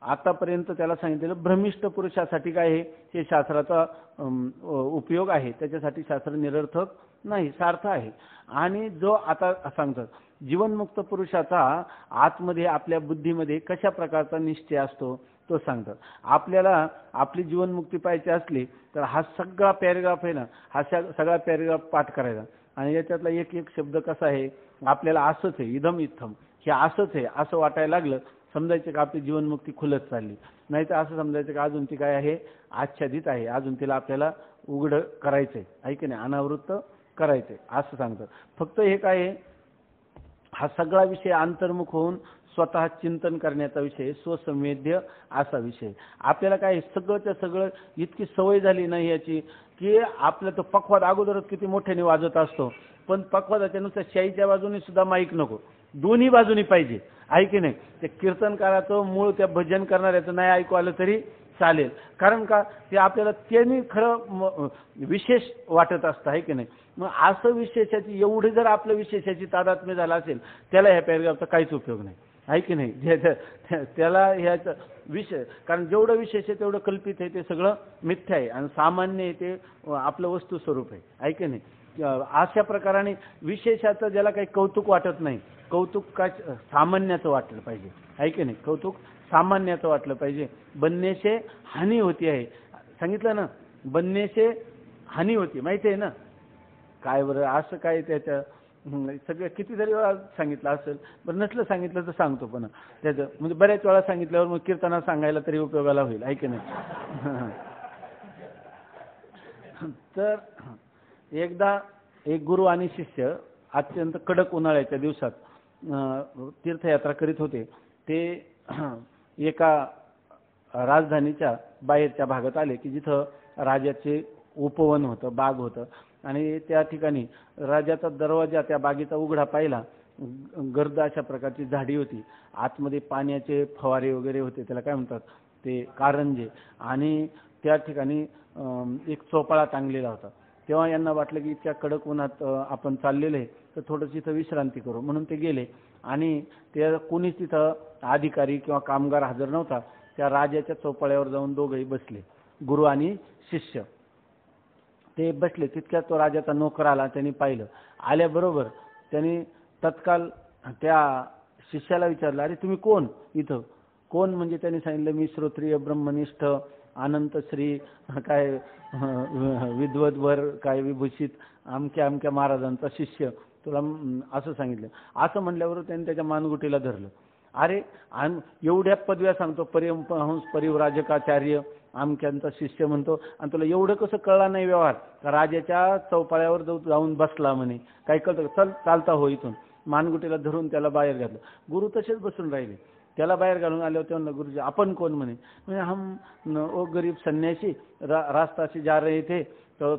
Speaker 1: आतापर्यंत त्याला सांगितलेलं भ्रमिष्ठ पुरुषासाठी काय आहे, हे शास्त्राचा उपयोग आहे, त्याच्यासाठी शास्त्र निरर्थक नाही, सार्थ आहे. आणि जो आता सांगतात जीवनमुक्त पुरुषाचा आतमध्ये आपल्या बुद्धीमध्ये कशा प्रकारचा निश्चय असतो तो सांगतात. आपल्याला आपली जीवनमुक्ती पाहिजे असली तर हा सगळा पॅरेग्राफ आहे ना, हा सगळा पॅरेग्राफ पाठ करायचा आणि याच्यातला एक एक शब्द कसा आहे, आपल्याला असंच आहे, इदम इत्थम, हे असंच आहे असं वाटायला लागलं, समजायचं का आपली जीवनमुक्ती खुलत चालली. नाही तर असं समजायचं का अजून ती काय आहे, आच्छादित आहे, अजून तिला आपल्याला उघड करायचंय, आहे की नाही, अनावृत्त करायचंय, असं सांगतात. फक्त हे काय आहे, हा सगळा विषय अंतर्मुख होऊन स्वतः चिंतन करण्याचा विषय, स्वसंवेद्य असा विषय. आपल्याला काय सगळंच्या सगळं इतकी सवय झाली नाही याची की आपलं तो पखवाद अगोदरच किती मोठ्याने वाजत असतो, पण पखवादाच्या नुसार शाईच्या बाजूने सुद्धा माईक नको, दोन्ही बाजूनी पाहिजे, आहे की नाही? ते कीर्तनकाराचं मूळ त्या भजन करणाऱ्याचं नाही ऐकू आलं तरी चालेल, कारण का ते आपल्याला त्यांनी खरं विशेष वाटत असतं, आहे की नाही? मग असं विशेषाची एवढी जर आपलं विशेषाची तादात्म्य झाला असेल त्याला ह्या पॅरेग्राफचा काहीच उपयोग नाही, आहे की नाही? त्याला ह्याचं विषय, कारण जेवढं विशेष आहे तेवढं कल्पित आहे, ते सगळं मिथ्या आहे आणि सामान्य आहे ते आपलं वस्तू स्वरूप आहे की नाही? अशा प्रकाराने विशेषाचं ज्याला काही कौतुक वाटत नाही, कौतुक काय सामान्याचं वाटलं पाहिजे, आहे की नाही? कौतुक सामान्याचं वाटलं पाहिजे. बनण्याचे हानी होती आहे, सांगितलं ना, बनण्याचे हानी होती, माहिती आहे ना? काय बरं असं काय त्याच्या सगळं कितीतरी वेळा सांगितलं असेल, बरं नसलं सांगितलं तर सांगतो, पण त्याचं म्हणजे बऱ्याच वेळा सांगितल्यावर मग कीर्तनात सांगायला तरी उपयोगाला होईल, आहे की नाही? तर एकदा एक गुरु आणि शिष्य अत्यंत कडक उन्हाळ्याच्या दिवसात तीर्थयात्रा करीत होते. ते एका राजधानीच्या बाहेरच्या भागात आले की जिथं राजाचे उपवन होतं, बाग होतं, आणि त्या ठिकाणी राजाचा दरवाजा त्या बागेचा उघडा पाहिला. गर्द अशा प्रकारची झाडी होती, आतमध्ये पाण्याचे फवारे वगैरे होते, त्याला काय म्हणतात ते कारंजे, आणि त्या ठिकाणी एक चोपाळा टांगलेला होता. तेव्हा यांना वाटलं की इतक्या कडक उन्हात आपण चाललेले आहे तर थोडंसं इथं विश्रांती करू, म्हणून ते गेले. आणि ते कोणीच तिथं अधिकारी किंवा कामगार हजर नव्हता. त्या राजाच्या चौपाळ्यावर जाऊन दोघंही बसले, गुरु आणि शिष्य. ते बसले तितक्यात तो राजाचा नोकर आला, त्यांनी पाहिलं. आल्याबरोबर त्यांनी तत्काल त्या शिष्याला विचारलं, अरे तुम्ही कोण इथं? कोण म्हणजे त्यांनी सांगितलं, मी श्रोत्रिय ब्रह्मनिष्ठ अनंत श्री काय विद्वद्वर काय विभूषित अमक्या अमक्या महाराजांचा शिष्य, तुला असं सांगितलं. असं म्हणल्यावर त्यांनी त्याच्या मानगुटीला धरलं. अरे एवढ्या पदव्या सांगतो, परमहंस परिव्राजकाचार्य आमक्यांचा शिष्य म्हणतो, आणि तुला एवढं कसं कळला नाही व्यवहार? राजाच्या चौपाळ्यावर जाऊन बसला म्हणे, काय कळतं? चल चालता हो इथून. मानगुटीला धरून त्याला बाहेर घातलं. गुरु तसेच बसून राहिले. त्याला बाहेर घालून आले होते. म्हणलं, गुरुजी आपण कोण? म्हणे हम ओ गरीब सन्यासी रास्ता से जा रहे थे तो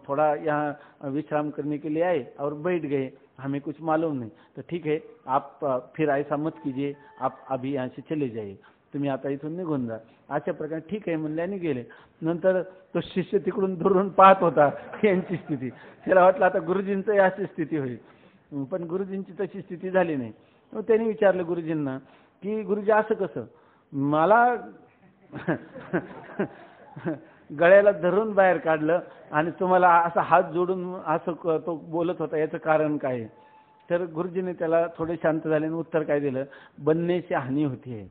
Speaker 1: थोड़ा यहाँ विश्राम करने के लिए आए और बैठ गए, हमें कुछ मालूम नहीं. तो ठीक है, आप फिर ऐसा मत कीजिए, आप अभी यहाँ से चले जाइए, तुम्ही आता इथून निघून जा. अशा प्रकारे ठीक आहे म्हणल्याने गेले. नंतर तो शिष्य तिकडून दुरून पाहत होता यांची स्थिती. त्याला वाटलं आता गुरुजींचं अशी स्थिती होईल, पण गुरुजींची तशी स्थिती झाली नाही. मग त्यांनी विचारलं गुरुजींना की गुरुजी असं कसं, मला गळ्याला धरून बाहेर काढलं आणि तुम्हाला असा हात जोडून असं तो बोलत होता, याचं कारण काय आहे? तर गुरुजीने त्याला थोडे शांत झाले आणि उत्तर काय दिलं, बनण्याची हानी होती,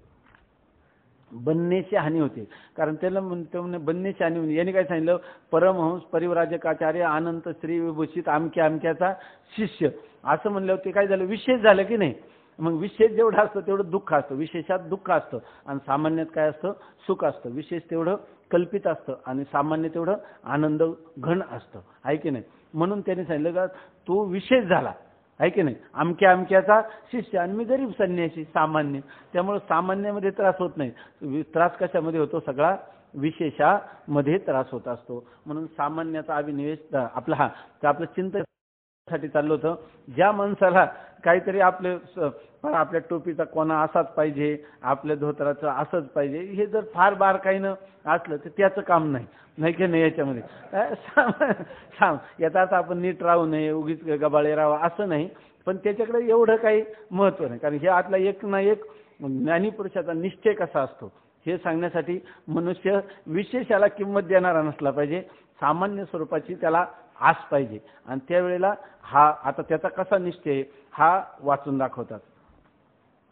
Speaker 1: बनण्याची हानी होते. कारण त्याला म्हणतो बनण्याची हानी होती. यांनी काय सांगितलं, परमहंस परिव्राजकाचार्य अनंत श्री विभूषित आमक्या आमक्याचा शिष्य असं म्हणल्यावर ते काय झालं, विशेष झालं की नाही. मग विशेष जेवढं असतं तेवढं दुःख असतं, विशेषात दुःख असतं आणि सामान्यात काय असतं, सुख असतं. विशेष तेवढं कल्पित असतं आणि सामान्य तेवढं आनंद घन असतं, आहे की नाही. म्हणून त्यांनी सांगितलं का तू विशेष झाला, आहे की नाही, अमक्या अमक्याचा शिष्य आणि मी गरीब संन्यासी सामान्य. त्यामुळे सामान्यामध्ये त्रास होत नाही, त्रास कशामध्ये होतो, सगळा विशेषामध्ये त्रास होत असतो. म्हणून सामान्याचा अभिनिवेश आपला हा तर आपलं चिंतन साठी चाललं होतं. ज्या माणसाला काहीतरी आपल्या टोपीचा कोणा असाच पाहिजे, आपल्या धोतराचं असंच पाहिजे, हे जर फार बारकाईनं असलं तर त्याचं काम नाही, नाही की नाही. याच्यामध्ये याचा अर्थ आपण नीट राहू नये, उगीच गबाळे राहावं असं नाही, पण त्याच्याकडे एवढं काही महत्त्व नाही. कारण हे आतला एक ना एक ज्ञानी पुरुषाचा निश्चय कसा असतो हे सांगण्यासाठी मनुष्य विशेषाला किंमत देणारा नसला पाहिजे, सामान्य स्वरूपाची त्याला आस पाहिजे. आणि त्यावेळेला हा आता त्याचा कसा निश्चय हा वाचून दाखवतात.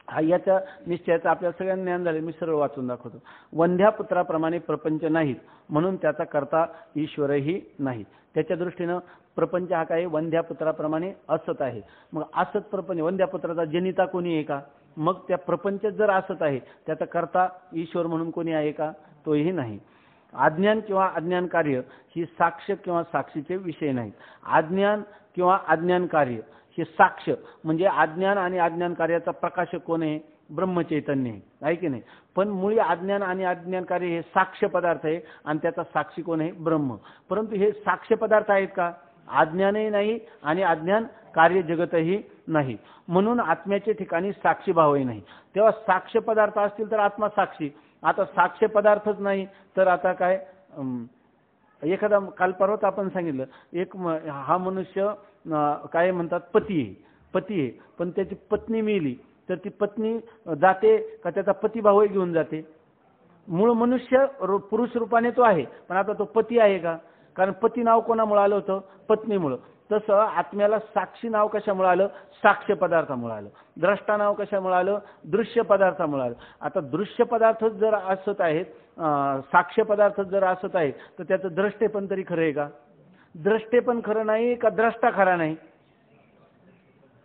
Speaker 1: हा याच्या निश्चयाचं आपल्याला सगळ्यांना ज्ञान झाले, मी सरळ वाचून दाखवतो. वंध्या पुत्राप्रमाणे प्रपंच नाहीत, म्हणून त्याचा करता ईश्वरही नाही. त्याच्या दृष्टीनं प्रपंच हा काय, वंध्या पुत्राप्रमाणे असत आहे. मग असत प्रपंच, वंध्या पुत्राचा जनिता कोणी आहे का? मग त्या प्रपंच जर असत आहे, त्याचा करता ईश्वर म्हणून कोणी आहे का? तोही नाही. अज्ञान किंवा अज्ञान कार्य ही साक्ष किंवा साक्षीचे विषय नाहीत. अज्ञान किंवा अज्ञान कार्य हे साक्ष म्हणजे अज्ञान आणि अज्ञान कार्याचा प्रकाशक कोण आहे? ब्रह्मचैतन्य आहे की नाही. पण मुळी अज्ञान आणि अज्ञान कार्य हे साक्ष पदार्थ आहे आणि त्याचा साक्षी कोण आहे? ब्रह्म. परंतु हे साक्ष पदार्थ आहेत का? अज्ञानही नाही आणि अज्ञान कार्य जगतही नाही. म्हणून आत्म्याच्या ठिकाणी साक्षी भावही नाही. तेव्हा साक्ष पदार्थ असतील तर आत्मा साक्षी. आता साक्ष पदार्थच नाही तर आता काय? एखादा काल परवाच आपण सांगितलं, एक हा मनुष्य काय म्हणतात पती आहे, पण त्याची पत्नी मेली तर ती पत्नी जाते का त्याचा पतिभाव घेऊन जाते? मूळ मनुष्य पुरुष रूपाने तो आहे, पण आता तो पती आहे का? कारण पती नाव कोणामुळे आलं होतं? पत्नीमुळं. तसं आत्म्याला साक्षी नाव कशामुळे आलं? साक्ष्य पदार्थामुळे आलं. द्रष्टा नाव कशामुळे आलं? दृश्य पदार्थामुळे आलं. आता दृश्य पदार्थ जर असत आहेत, साक्ष्य पदार्थ जर असत आहे, तर त्याचं द्रष्टे पण तरी खरं आहे का? द्रष्टे पण खरं नाही का द्रष्टा खरा नाही?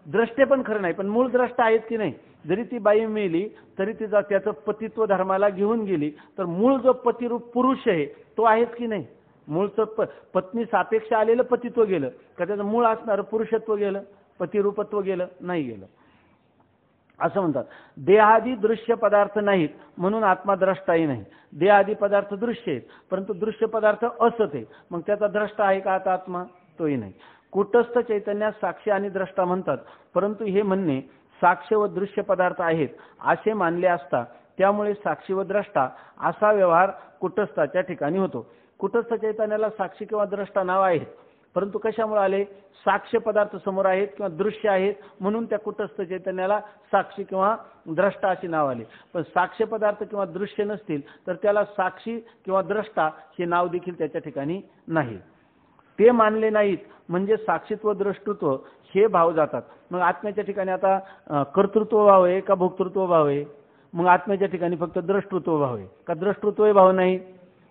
Speaker 1: द्रष्टे पण खरं नाही, पण मूळ द्रष्टा आहेत की नाही. जरी ती बाई मेली तरी तिचा त्याचं पतित्व धर्माला घेऊन गेली, तर मूळ जो पतिरूप पुरुष आहे तो आहेच की नाही. मूळचं पत्नी सापेक्ष आलेलं पतित्व गेलं का त्याचं मूळ असणारं पुरुषत्व गेलं? पतिरूपत्व गेलं? नाही गेलं. असं म्हणतात. देहादी दृश्य पदार्थ नाहीत म्हणून आत्मा द्रष्टाही नाही. देहादी पदार्थ दृश्य आहेत, परंतु दृश्य पदार्थ असत आहे. मग त्याचा द्रष्टा आहे का आता आत्मा? तोही नाही. कुटस्थ चैतन्यात साक्षी आणि द्रष्टा म्हणतात, परंतु हे म्हणणे साक्ष व दृश्य पदार्थ आहेत असे मानले असता त्यामुळे साक्षी व द्रष्टा असा व्यवहार कुटस्थाच्या ठिकाणी होतो. कुटस्थ चैतन्याला साक्षी किंवा द्रष्टा नाव आहेत, परंतु कशामुळे आले? साक्ष्य पदार्थ समोर आहेत किंवा दृश्य आहेत म्हणून त्या कुटस्थ चैतन्याला साक्षी किंवा द्रष्टा अशी नाव आले. पण साक्ष्य पदार्थ किंवा दृश्य नसतील तर त्याला साक्षी किंवा द्रष्टा हे नाव देखील त्याच्या ठिकाणी नाही. ते मानले नाहीत म्हणजे साक्षीत्व दृष्टृत्व हे भाव जातात. मग आत्म्याच्या ठिकाणी आता कर्तृत्व भाव आहे का भोक्तृत्व भाव आहे? मग आत्म्याच्या ठिकाणी फक्त द्रष्टृत्व भाव आहे का द्रष्टृत्व भाव नाही?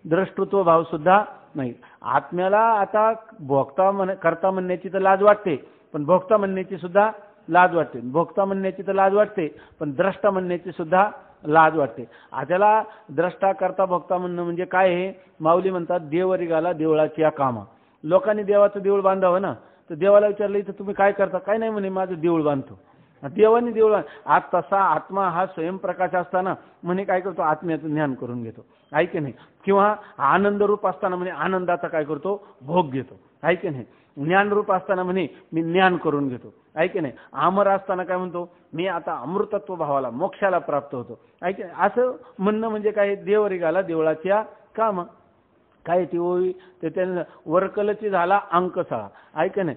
Speaker 1: द्रष्टृत्व भाव सुद्धा नाही. आत्म्याला आता भोक्ता करता म्हणण्याची तर लाज वाटते, पण भोक्ता म्हणण्याची सुद्धा लाज वाटते. भोक्ता म्हणण्याची तर लाज वाटते, पण द्रष्टा म्हणण्याची सुद्धा लाज वाटते. त्याला द्रष्टा करता भोक्ता म्हणणं म्हणजे काय आहे? माऊली म्हणतात देवरी गाला देवळाची या कामा. लोकांनी देवाचं देऊळ बांधावं ना, तर देवाला विचारलं इथं तुम्ही काय करता? काय नाही म्हणे माझं देऊळ बांधतो. देवानी देऊळ आज तसा आत्मा हा स्वयंप्रकाश असताना म्हणे काय करतो? आत्म्याचं ज्ञान करून घेतो, आहे की नाही. किंवा आनंद रूप असताना म्हणे आनंदाचा काय करतो? भोग घेतो, आहे की नाही. ज्ञान रूप असताना म्हणे मी ज्ञान करून घेतो, आहे की नाही. अमर असताना काय म्हणतो? मी आता अमृतत्व भावाला मोक्षाला प्राप्त होतो, आहे की नाही. असं म्हणणं म्हणजे काय? देवरी गाला देवळाच्या काम. काय ती ओळी ते त्याने वरकलची झाला अंकसाळा, आहे की नाही.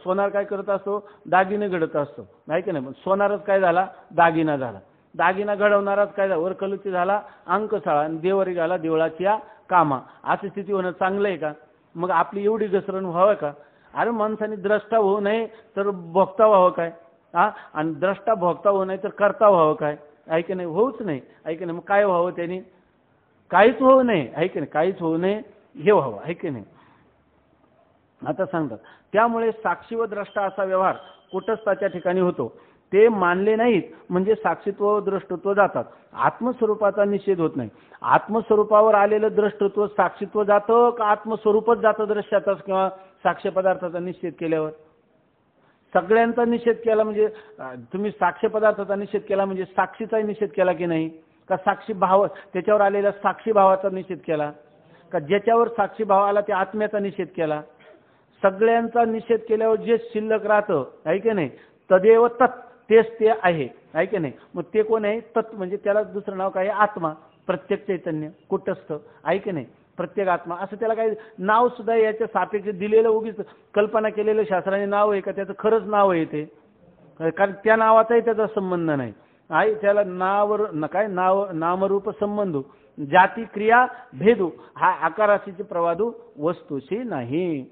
Speaker 1: सोनार काय करत असतो? दागिने घडत असतो, आहे की नाही. सोनारच काय झाला? दागिना झाला. दागिना घडवणाराच काय वर कलुची झाला अंकशाळा आणि देवरी झाला देवळाच्या कामा, अशी स्थिती होणं चांगलं आहे का? मग आपली एवढी घसरण व्हावं का? अरे माणसाने द्रष्टा होऊ नये तर भोगता व्हावं काय? आणि द्रष्टा भोगता होऊ नये तर करता व्हावं काय? ऐक नाही, होऊच नाही. ऐक नाही, मग काय व्हावं त्यांनी? काहीच होऊ नये. ऐक नाही, काहीच होऊ नये हे व्हावं. ऐक नाही. आता सांगतात त्यामुळे साक्षी व द्रष्टा असा व्यवहार कुटस्थाच्या ठिकाणी होतो. ते मानले नाहीत म्हणजे साक्षीत्व व द्रष्टत्व जातात. आत्मस्वरूपाचा निषेध होत नाही. आत्मस्वरूपावर आलेलं द्रष्टत्व साक्षीत्व जातं का आत्मस्वरूपच जातं दृश्याचा किंवा साक्ष्य पदार्थाचा निषेध केल्यावर? सगळ्यांचा निषेध केला म्हणजे तुम्ही साक्ष्य पदार्थाचा निषेध केला म्हणजे साक्षीचाही निषेध केला की नाही? का साक्षी भाव त्याच्यावर आलेल्या साक्षी भावाचा निषेध केला? का ज्याच्यावर साक्षी भाव आला त्या आत्म्याचा निषेध केला? सगळ्यांचा निषेध केल्यावर जे शिल्लक राहतं आहे की नाही, तदेव तत्, तेच ते आहे. आहे की नाही? मग ते कोण आहे? तत् म्हणजे त्याला दुसरं नाव काय? आत्मा, प्रत्येक चैतन्य, कुटस्थ. आहे की नाही? प्रत्येक आत्मा असं त्याला काही नाव सुद्धा याच्या सापेक्ष दिलेलं उगीच कल्पना केलेलं शास्त्राने नाव आहे का? त्याचं खरंच नाव आहे ते? कारण त्या नावाचाही त्याचा संबंध नाही. आहे त्याला काय नाव नामरूप संबंध जाती क्रिया भेदू हा आकाराशीचे प्रवादू वस्तूशी नाही.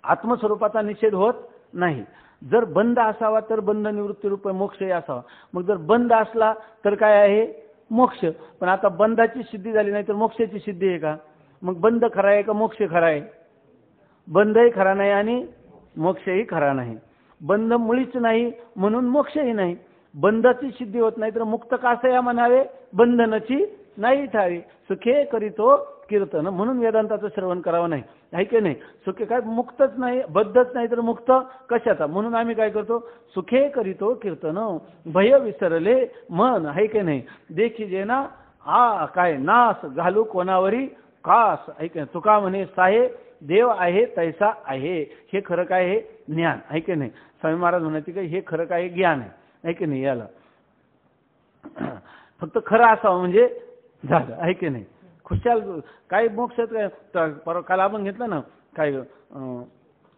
Speaker 1: आत्मस्वरूपाचा निषेध होत नाही. जर बंध असावा तर बंध निवृत्ती रूप मोक्षही असावा. मग जर बंध असला तर काय आहे? मोक्ष. पण आता बंधाची सिद्धी झाली नाही तर मोक्षाची सिद्धी आहे का? मग बंध खरा आहे का मोक्ष खरा आहे? बंधही खरा नाही आणि मोक्षही खरा नाही. बंध मुळीच नाही म्हणून मोक्षही नाही. बंधाची सिद्धी होत नाही तर मुक्त कासे या म्हणावे बंधनाची नाही ठावी. सुखे करीतो कीर्तन म्हणून वेदांताचं श्रवण करावं नाही. आहे की नाही? सुखे काय मुक्तच नाही, बद्धच नाही तर मुक्त कशाचा? म्हणून आम्ही काय करतो? सुखे करीतो कीर्तन भय विसरले मन. आहे की नाही? देखी जे ना काय नास घालू कोणावरी कास. आहे की नाही? तुका म्हणे साहे देव आहे तैसा आहे. हे खरं काय? हे ज्ञान. आहे की नाही? स्वामी महाराज म्हणायचे की हे खरं काय? ज्ञान आहे. आहे की नाही? याला फक्त खरं असावं म्हणजे झालं. आहे की नाही? खुशाल काय मोक्षात काय काल आपण घेतलं ना काय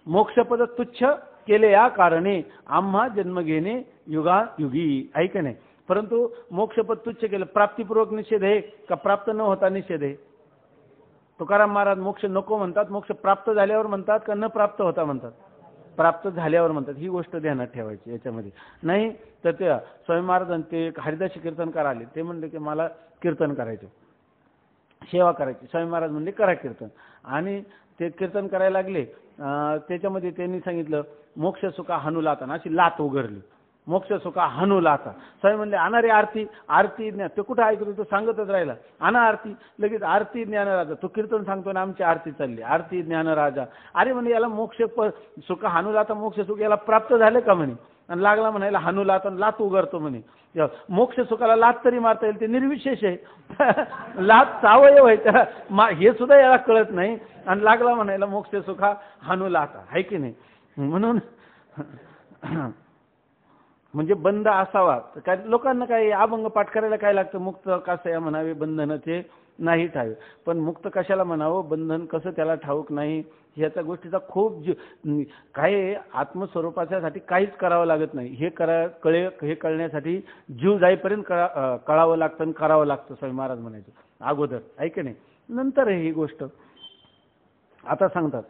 Speaker 1: मोक्षपद तुच्छ केले या कारणे आम्हा जन्म घेणे युगा युगी. आहे की नाही? परंतु मोक्षपद तुच्छ केलं प्राप्तिपूर्वक निषेध आहे का प्राप्त न होता निषेध आहे? तुकाराम महाराज मोक्ष नको म्हणतात, मोक्ष प्राप्त झाल्यावर म्हणतात का न प्राप्त होता म्हणतात? प्राप्त झाल्यावर म्हणतात. ही गोष्ट ध्यानात ठेवायची याच्यामध्ये. नाही तर ते स्वामी महाराज ते हरिदासी कीर्तनकार आले, ते म्हणले की मला कीर्तन करायचं, सेवा करायची. स्वामी महाराज म्हणले करा कीर्तन. आणि ते कीर्तन करायला लागले. त्याच्यामध्ये त्यांनी सांगितलं मोक्ष सुखा हनू लाता, अशी लात उघडली. मोक्ष सुखा हनू लाता. स्वामी म्हणले आणा रे आरती. आरती ज्ञान ते कुठं ऐकतो? तो सांगतच राहिला आणा आरती. लगेच आरती ज्ञानराजा. तो कीर्तन सांगतो ना आमची आरती चालली. आरती ज्ञानराजा. अरे म्हणजे याला मोक्ष सुख हनू लाता मोक्ष सुख याला प्राप्त झाले का म्हणे? आणि लागला म्हणायला हनू लात लात उघडतो म्हणे. मोक्ष सुखाला लात तरी मारता येईल ते निर्विशेष आहे. लात सावयव आहे हे सुद्धा याला कळत नाही आणि लागला म्हणायला मोक्ष सुखा हनू लाता. आहे की नाही? म्हणून म्हणजे बंध असावा. काय लोकांना काय अभंग पाठ करायला काय लागतं? मुक्त कसं या म्हणावे बंधनाचे नाही ठावे. पण मुक्त कशाला म्हणावं, बंधन कसं त्याला ठाऊक नाही. ह्याच्या गोष्टीचा खूप काय आत्मस्वरूपाच्यासाठी काहीच करावं लागत नाही. हे कळण्यासाठी जीव जाईपर्यंत कळावं लागतं आणि करावं लागतं. स्वामी महाराज म्हणायचं अगोदर. ऐक नाही नंतर ही गोष्ट. आता सांगतात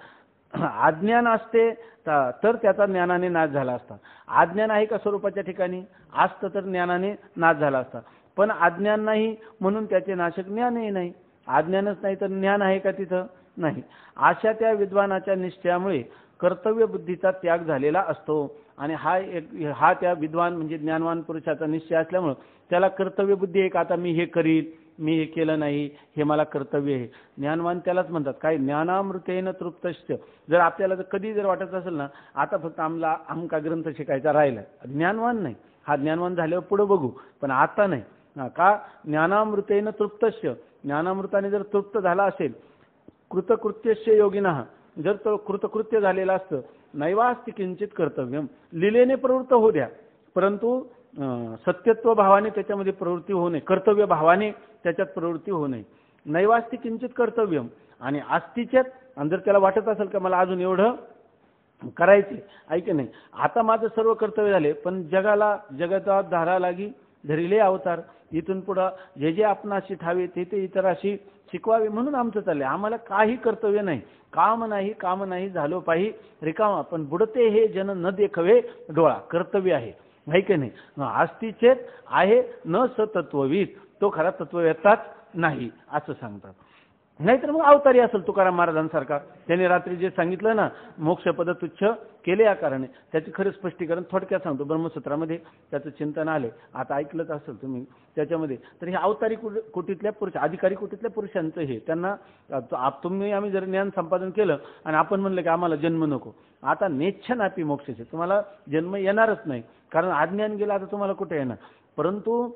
Speaker 1: अज्ञान असते तर त्याचा ज्ञानाने नाश झाला असता. अज्ञान आहे का स्वरूपाच्या ठिकाणी? असतं तर ज्ञानाने नाश झाला असता. पण अज्ञान नाही म्हणून त्याचे नाशक ज्ञानही नाही. अज्ञानच नाही तर ज्ञान आहे का तिथं? नाही. अशा त्या विद्वानाच्या निश्चयामुळे कर्तव्य बुद्धीचा त्याग झालेला असतो. आणि हा त्या विद्वान म्हणजे ज्ञानवान पुरुषाचा निश्चय असल्यामुळे त्याला कर्तव्य बुद्धी आहे का आता मी हे करील, मी हे केलं नाही, हे मला कर्तव्य आहे. ज्ञानवान त्यालाच म्हणतात काय? ज्ञानामृतेन तृप्तश्च. जर आपल्याला कधी जर वाटत असेल ना आता फक्त आम्हाला आमका ग्रंथ शिकायचा राहिला, ज्ञानवान नाही. हा ज्ञानवान झाल्यावर पुढे बघू, पण आता नाही. का? ज्ञानामृतेन तृप्तश्च. ज्ञानामृताने जर तृप्त झाला असेल कृतकृत्यस्य योगिनः, जर तो कृतकृत्य झालेला असतं नैवास्ति किंचित कर्तव्यम. लिलेने प्रवृत्त होऊ द्या परंतु सत्यत्व भावाने त्याच्यामध्ये प्रवृत्ती होऊ नये. कर्तव्य भावाने त्याच्यात प्रवृत्ती होऊ नये. नैवास्ति किंचित कर्तव्यम. आणि आस्तिच्यात जर त्याला वाटत असेल का मला अजून एवढं करायचे, ऐक नाही आता माझं सर्व कर्तव्य झाले पण जगाला जगतात धारा लागी धरिले अवतार, इथून पुढं जे जे आपणाशी ठावे ते ते इतराशी शिकवावे, म्हणून आमचं चाललंय. आम्हाला काही कर्तव्य नाही, काम नाही झालो पाही रिकामा, पण बुडते हे जन न देखवे डोळा, कर्तव्य आहे, नाही की नाही. आस्तिचेत आहे न सतत्ववीत, तो खरा तत्ववेत्ताच नाही असं सांगतात. नाहीतर मग अवतारी असेल तुकाराम महाराजांसारखा, त्याने रात्री जे सांगितलं ना, मोक्षपद तुच्छ केले या कारणे, त्याचे खरं स्पष्टीकरण थोडक्यात सांगतो. ब्रह्मसूत्रामध्ये त्याचं चिंतन आले, आता ऐकलंच असेल तुम्ही त्याच्यामध्ये. तर हे अवतारी कोटीतल्या पुरुष, अधिकारी कोटीतल्या पुरुषांचं हे, त्यांना तुम्ही आम्ही जर ज्ञान संपादन केलं आणि आपण म्हणलं की आम्हाला जन्म नको, आता नेच्छ नापी मोक्षाचे, तुम्हाला जन्म येणारच नाही, कारण अज्ञान गेला आता तुम्हाला कुठे येणार. परंतु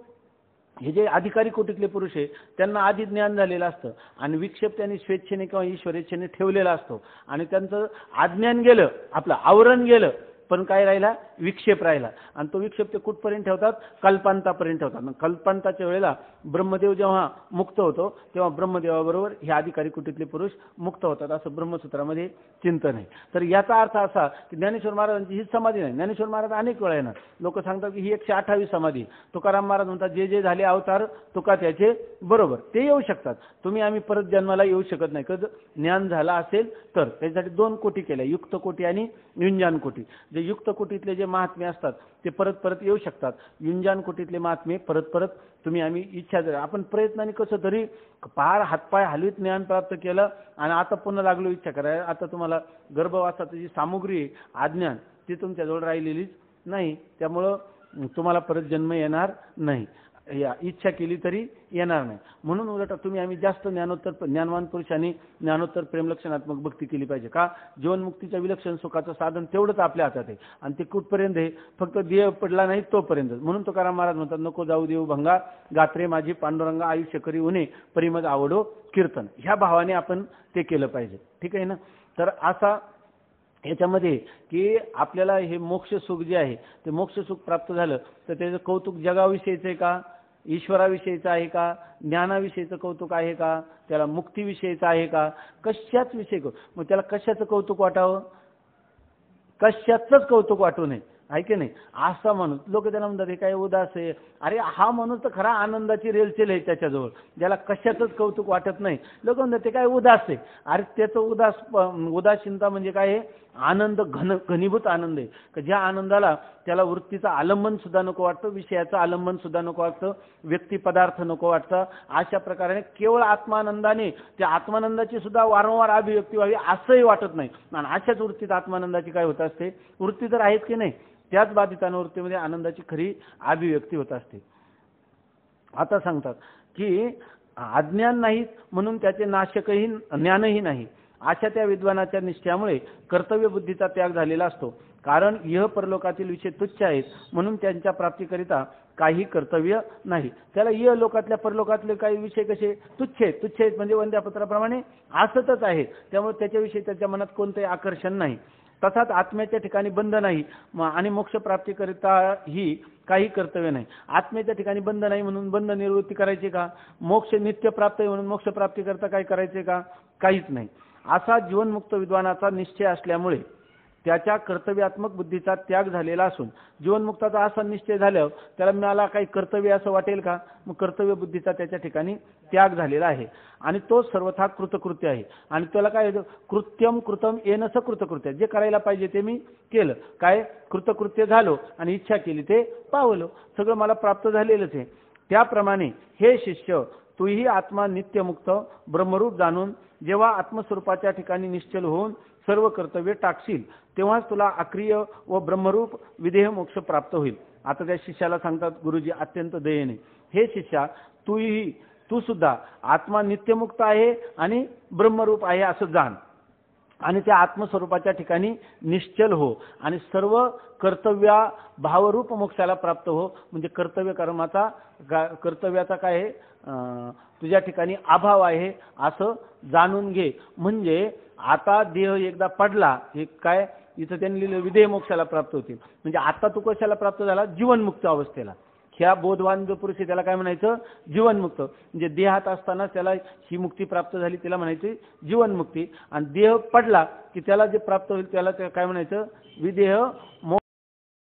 Speaker 1: हे जे अधिकारी कोटीतले पुरुष आहे त्यांना आधी ज्ञान झालेलं असतं आणि विक्षेप त्यांनी स्वेच्छेने किंवा ईश्वरेच्छेने ठेवलेला असतो, आणि त्यांचं अज्ञान गेलं, आपलं आवरण गेलं, पण काय राहिला, विक्षेप राहिला. आणि तो विक्षेप ते कुठपर्यंत ठेवतात, कल्पांतापर्यंत ठेवतात. कल्पांताच्या वेळेला ब्रह्मदेव जेव्हा मुक्त होतो तेव्हा ब्रह्मदेवाबरोबर हे अधिकारी कुटीतले पुरुष मुक्त होतात, असं ब्रह्मसूत्रामध्ये चिंतन आहे. तर याचा अर्थ असा की ज्ञानेश्वर महाराजांची ही समाधी नाही. ज्ञानेश्वर महाराज अनेक वेळा येणार, लोक सांगतात की ही 128 समाधी. तुकाराम महाराज म्हणतात जे जे झाले अवतार तुका त्याचे बरोबर, ते येऊ शकतात, तुम्ही आम्ही परत जन्माला येऊ शकत नाही. कधी ज्ञान झाला असेल तर त्याच्यासाठी 2 कोटी केल्या, युक्त कोटी आणि युंजान कोटी. जे युक्त कोटीतले जे महात्मे असतात ते परत परत येऊ शकतात. युंजान कोटीतले महात्मे परत परत तुम्ही आम्ही इच्छा जर आपण प्रयत्नाने कसं तरी पार हातपाय हलवीत ज्ञान प्राप्त केलं आणि आता पुन्हा लागलो इच्छा करायला, आता तुम्हाला गर्भवासाची जी सामुग्री आहे अज्ञान, ती तुमच्याजवळ राहिलेलीच नाही, त्यामुळं तुम्हाला परत जन्म येणार नाही. या इच्छा केली तरी येणार नाही. म्हणून उलट तुम्ही आम्ही जास्त ज्ञानवान पुरुषांनी ज्ञानोत्तर प्रेमलक्षणात्मक भक्ती केली पाहिजे. का, जीवनमुक्तीच्या विलक्षण सुखाचं साधन तेवढंच आपल्या हातात आहे, आणि ते कुठपर्यंत आहे, फक्त देह पडला नाही तोपर्यंत. म्हणून तुकाराम महाराज म्हणतात, नको जाऊ देऊ भंगा, गात्रे माझी पांडुरंगा, आयुष्य करी उणे परिमद आवडो कीर्तन. ह्या भावाने आपण ते केलं पाहिजे, ठीक आहे ना. तर असा याच्यामध्ये की आपल्याला हे मोक्ष सुख जे आहे ते मोक्ष सुख प्राप्त झालं तर त्याचं कौतुक जगाविषयीचं आहे का, ईश्वराविषयीचं आहे का, ज्ञानाविषयीचं कौतुक आहे का, त्याला मुक्तीविषयीचं आहे का, कशाच विषयी. मग त्याला कशाचं कौतुक वाटावं, कशाचंच कौतुक वाटू नये, आहे की नाही. असा माणूस, लोक त्याला म्हणतात हे काय उदास आहे, अरे हा माणूस तर खरा आनंदाची रेलचेल आहे त्याच्याजवळ, ज्याला कशाचंच कौतुक वाटत नाही. लोक म्हणतात ते काय उदास आहे, अरे त्याचं उदासीनता म्हणजे काय आहे, आनंद घनीभूत आनंद आहे, की ज्या आनंदाला त्याला वृत्तीचं आलंबन सुद्धा नको वाटतं, विषयाचं आलंबन सुद्धा नको वाटतं, व्यक्ती पदार्थ नको वाटतं. अशा प्रकारे केवळ आत्मानंदाने त्या आत्मानंदाची सुद्धा वारंवार अभिव्यक्ती व्हावी असंही वाटत नाही. आणि अशाच वृत्तीत आत्मानंदाची काय होत असते, वृत्ती तर आहेत की नाही, त्याच बाधितानुवृत्तीमध्ये आनंदाची खरी अभिव्यक्ती होत असते. आता सांगतात की अज्ञान नाहीत म्हणून त्याचे नाशकही ज्ञानही नाही, अशा त्या विद्वानाच्या निश्चयामुळे कर्तव्य बुद्धीचा त्याग झालेला असतो. कारण इह परलोकातील विषय तुच्छ आहेत म्हणून त्यांच्या प्राप्तीकरिता काही कर्तव्य नाही. त्याला इह लोकातल्या परलोकातले काही विषय कसे तुच्छ आहेत म्हणजे वंद्यापत्राप्रमाणे असतच आहेत, त्यामुळे त्याच्याविषयी त्याच्या मनात कोणतेही आकर्षण नाही. तसाच आत्म्याच्या ठिकाणी बंध नाही आणि मोक्ष प्राप्तीकरिता ही काही कर्तव्य नाही. आत्म्याच्या ठिकाणी बंध नाही म्हणून बंध निवृत्ती करायची का, मोक्ष नित्य प्राप्त आहे म्हणून मोक्ष प्राप्तीकरिता काय करायचे का, काहीच नाही. असा जीवनमुक्त विद्वानाचा निश्चय असल्यामुळे त्याच्या कर्तव्यात्मक बुद्धीचा त्याग झालेला असून जीवनमुक्ताचा असा निश्चय झाल्यावर त्याला मला काही कर्तव्य असं वाटेल का, मग कर्तव्य बुद्धीचा त्याच्या ठिकाणी त्याग झालेला आहे आणि तो सर्वथा कृतकृत्य आहे. आणि त्याला काय कृत्यम कृतम येन सकृतकृत्य, जे करायला पाहिजे ते मी केलं, काय कृतकृत्य झालो आणि इच्छा केली ते पावलो, सगळं मला प्राप्त झालेलंच आहे. त्याप्रमाणे हे शिष्य, तूही आत्मा नित्यमुक्त ब्रह्मरूप जाणून जेव्हा आत्मस्वरूपाच्या ठिकाणी निश्चल होऊन सर्व कर्तव्य टाकशील तेव्हाच तुला अक्रिय व ब्रह्मरूप विदेह मोक्ष प्राप्त होईल. आता त्या शिष्याला सांगतात गुरुजी अत्यंत दयेने, हे शिष्या तू सुद्धा आत्मा नित्यमुक्त आहे आणि ब्रह्मरूप आहे असं जाण आणि त्या आत्मस्वरूपाच्या ठिकाणी निश्चल हो आणि सर्व कर्तव्या भावरूप मोक्षाला प्राप्त हो. म्हणजे कर्तव्याचा काय आहे, तुझ्या ठिकाणी अभाव आहे असं जाणून घे. म्हणजे आता देह एकदा पडला, हे काय इथं त्यांनी लिहिलं विदेह मोक्षाला प्राप्त होतील. म्हणजे आता तू कशाला प्राप्त झाला, जीवनमुक्त अवस्थेला. ह्या बोधवान जो पुरुष आहे त्याला काय म्हणायचं, जीवनमुक्त. म्हणजे देहात असताना त्याला ही मुक्ती प्राप्त झाली त्याला म्हणायची जीवनमुक्ती, आणि देह पडला की त्याला जे प्राप्त होईल त्याला काय म्हणायचं, विदेह मोक्ष.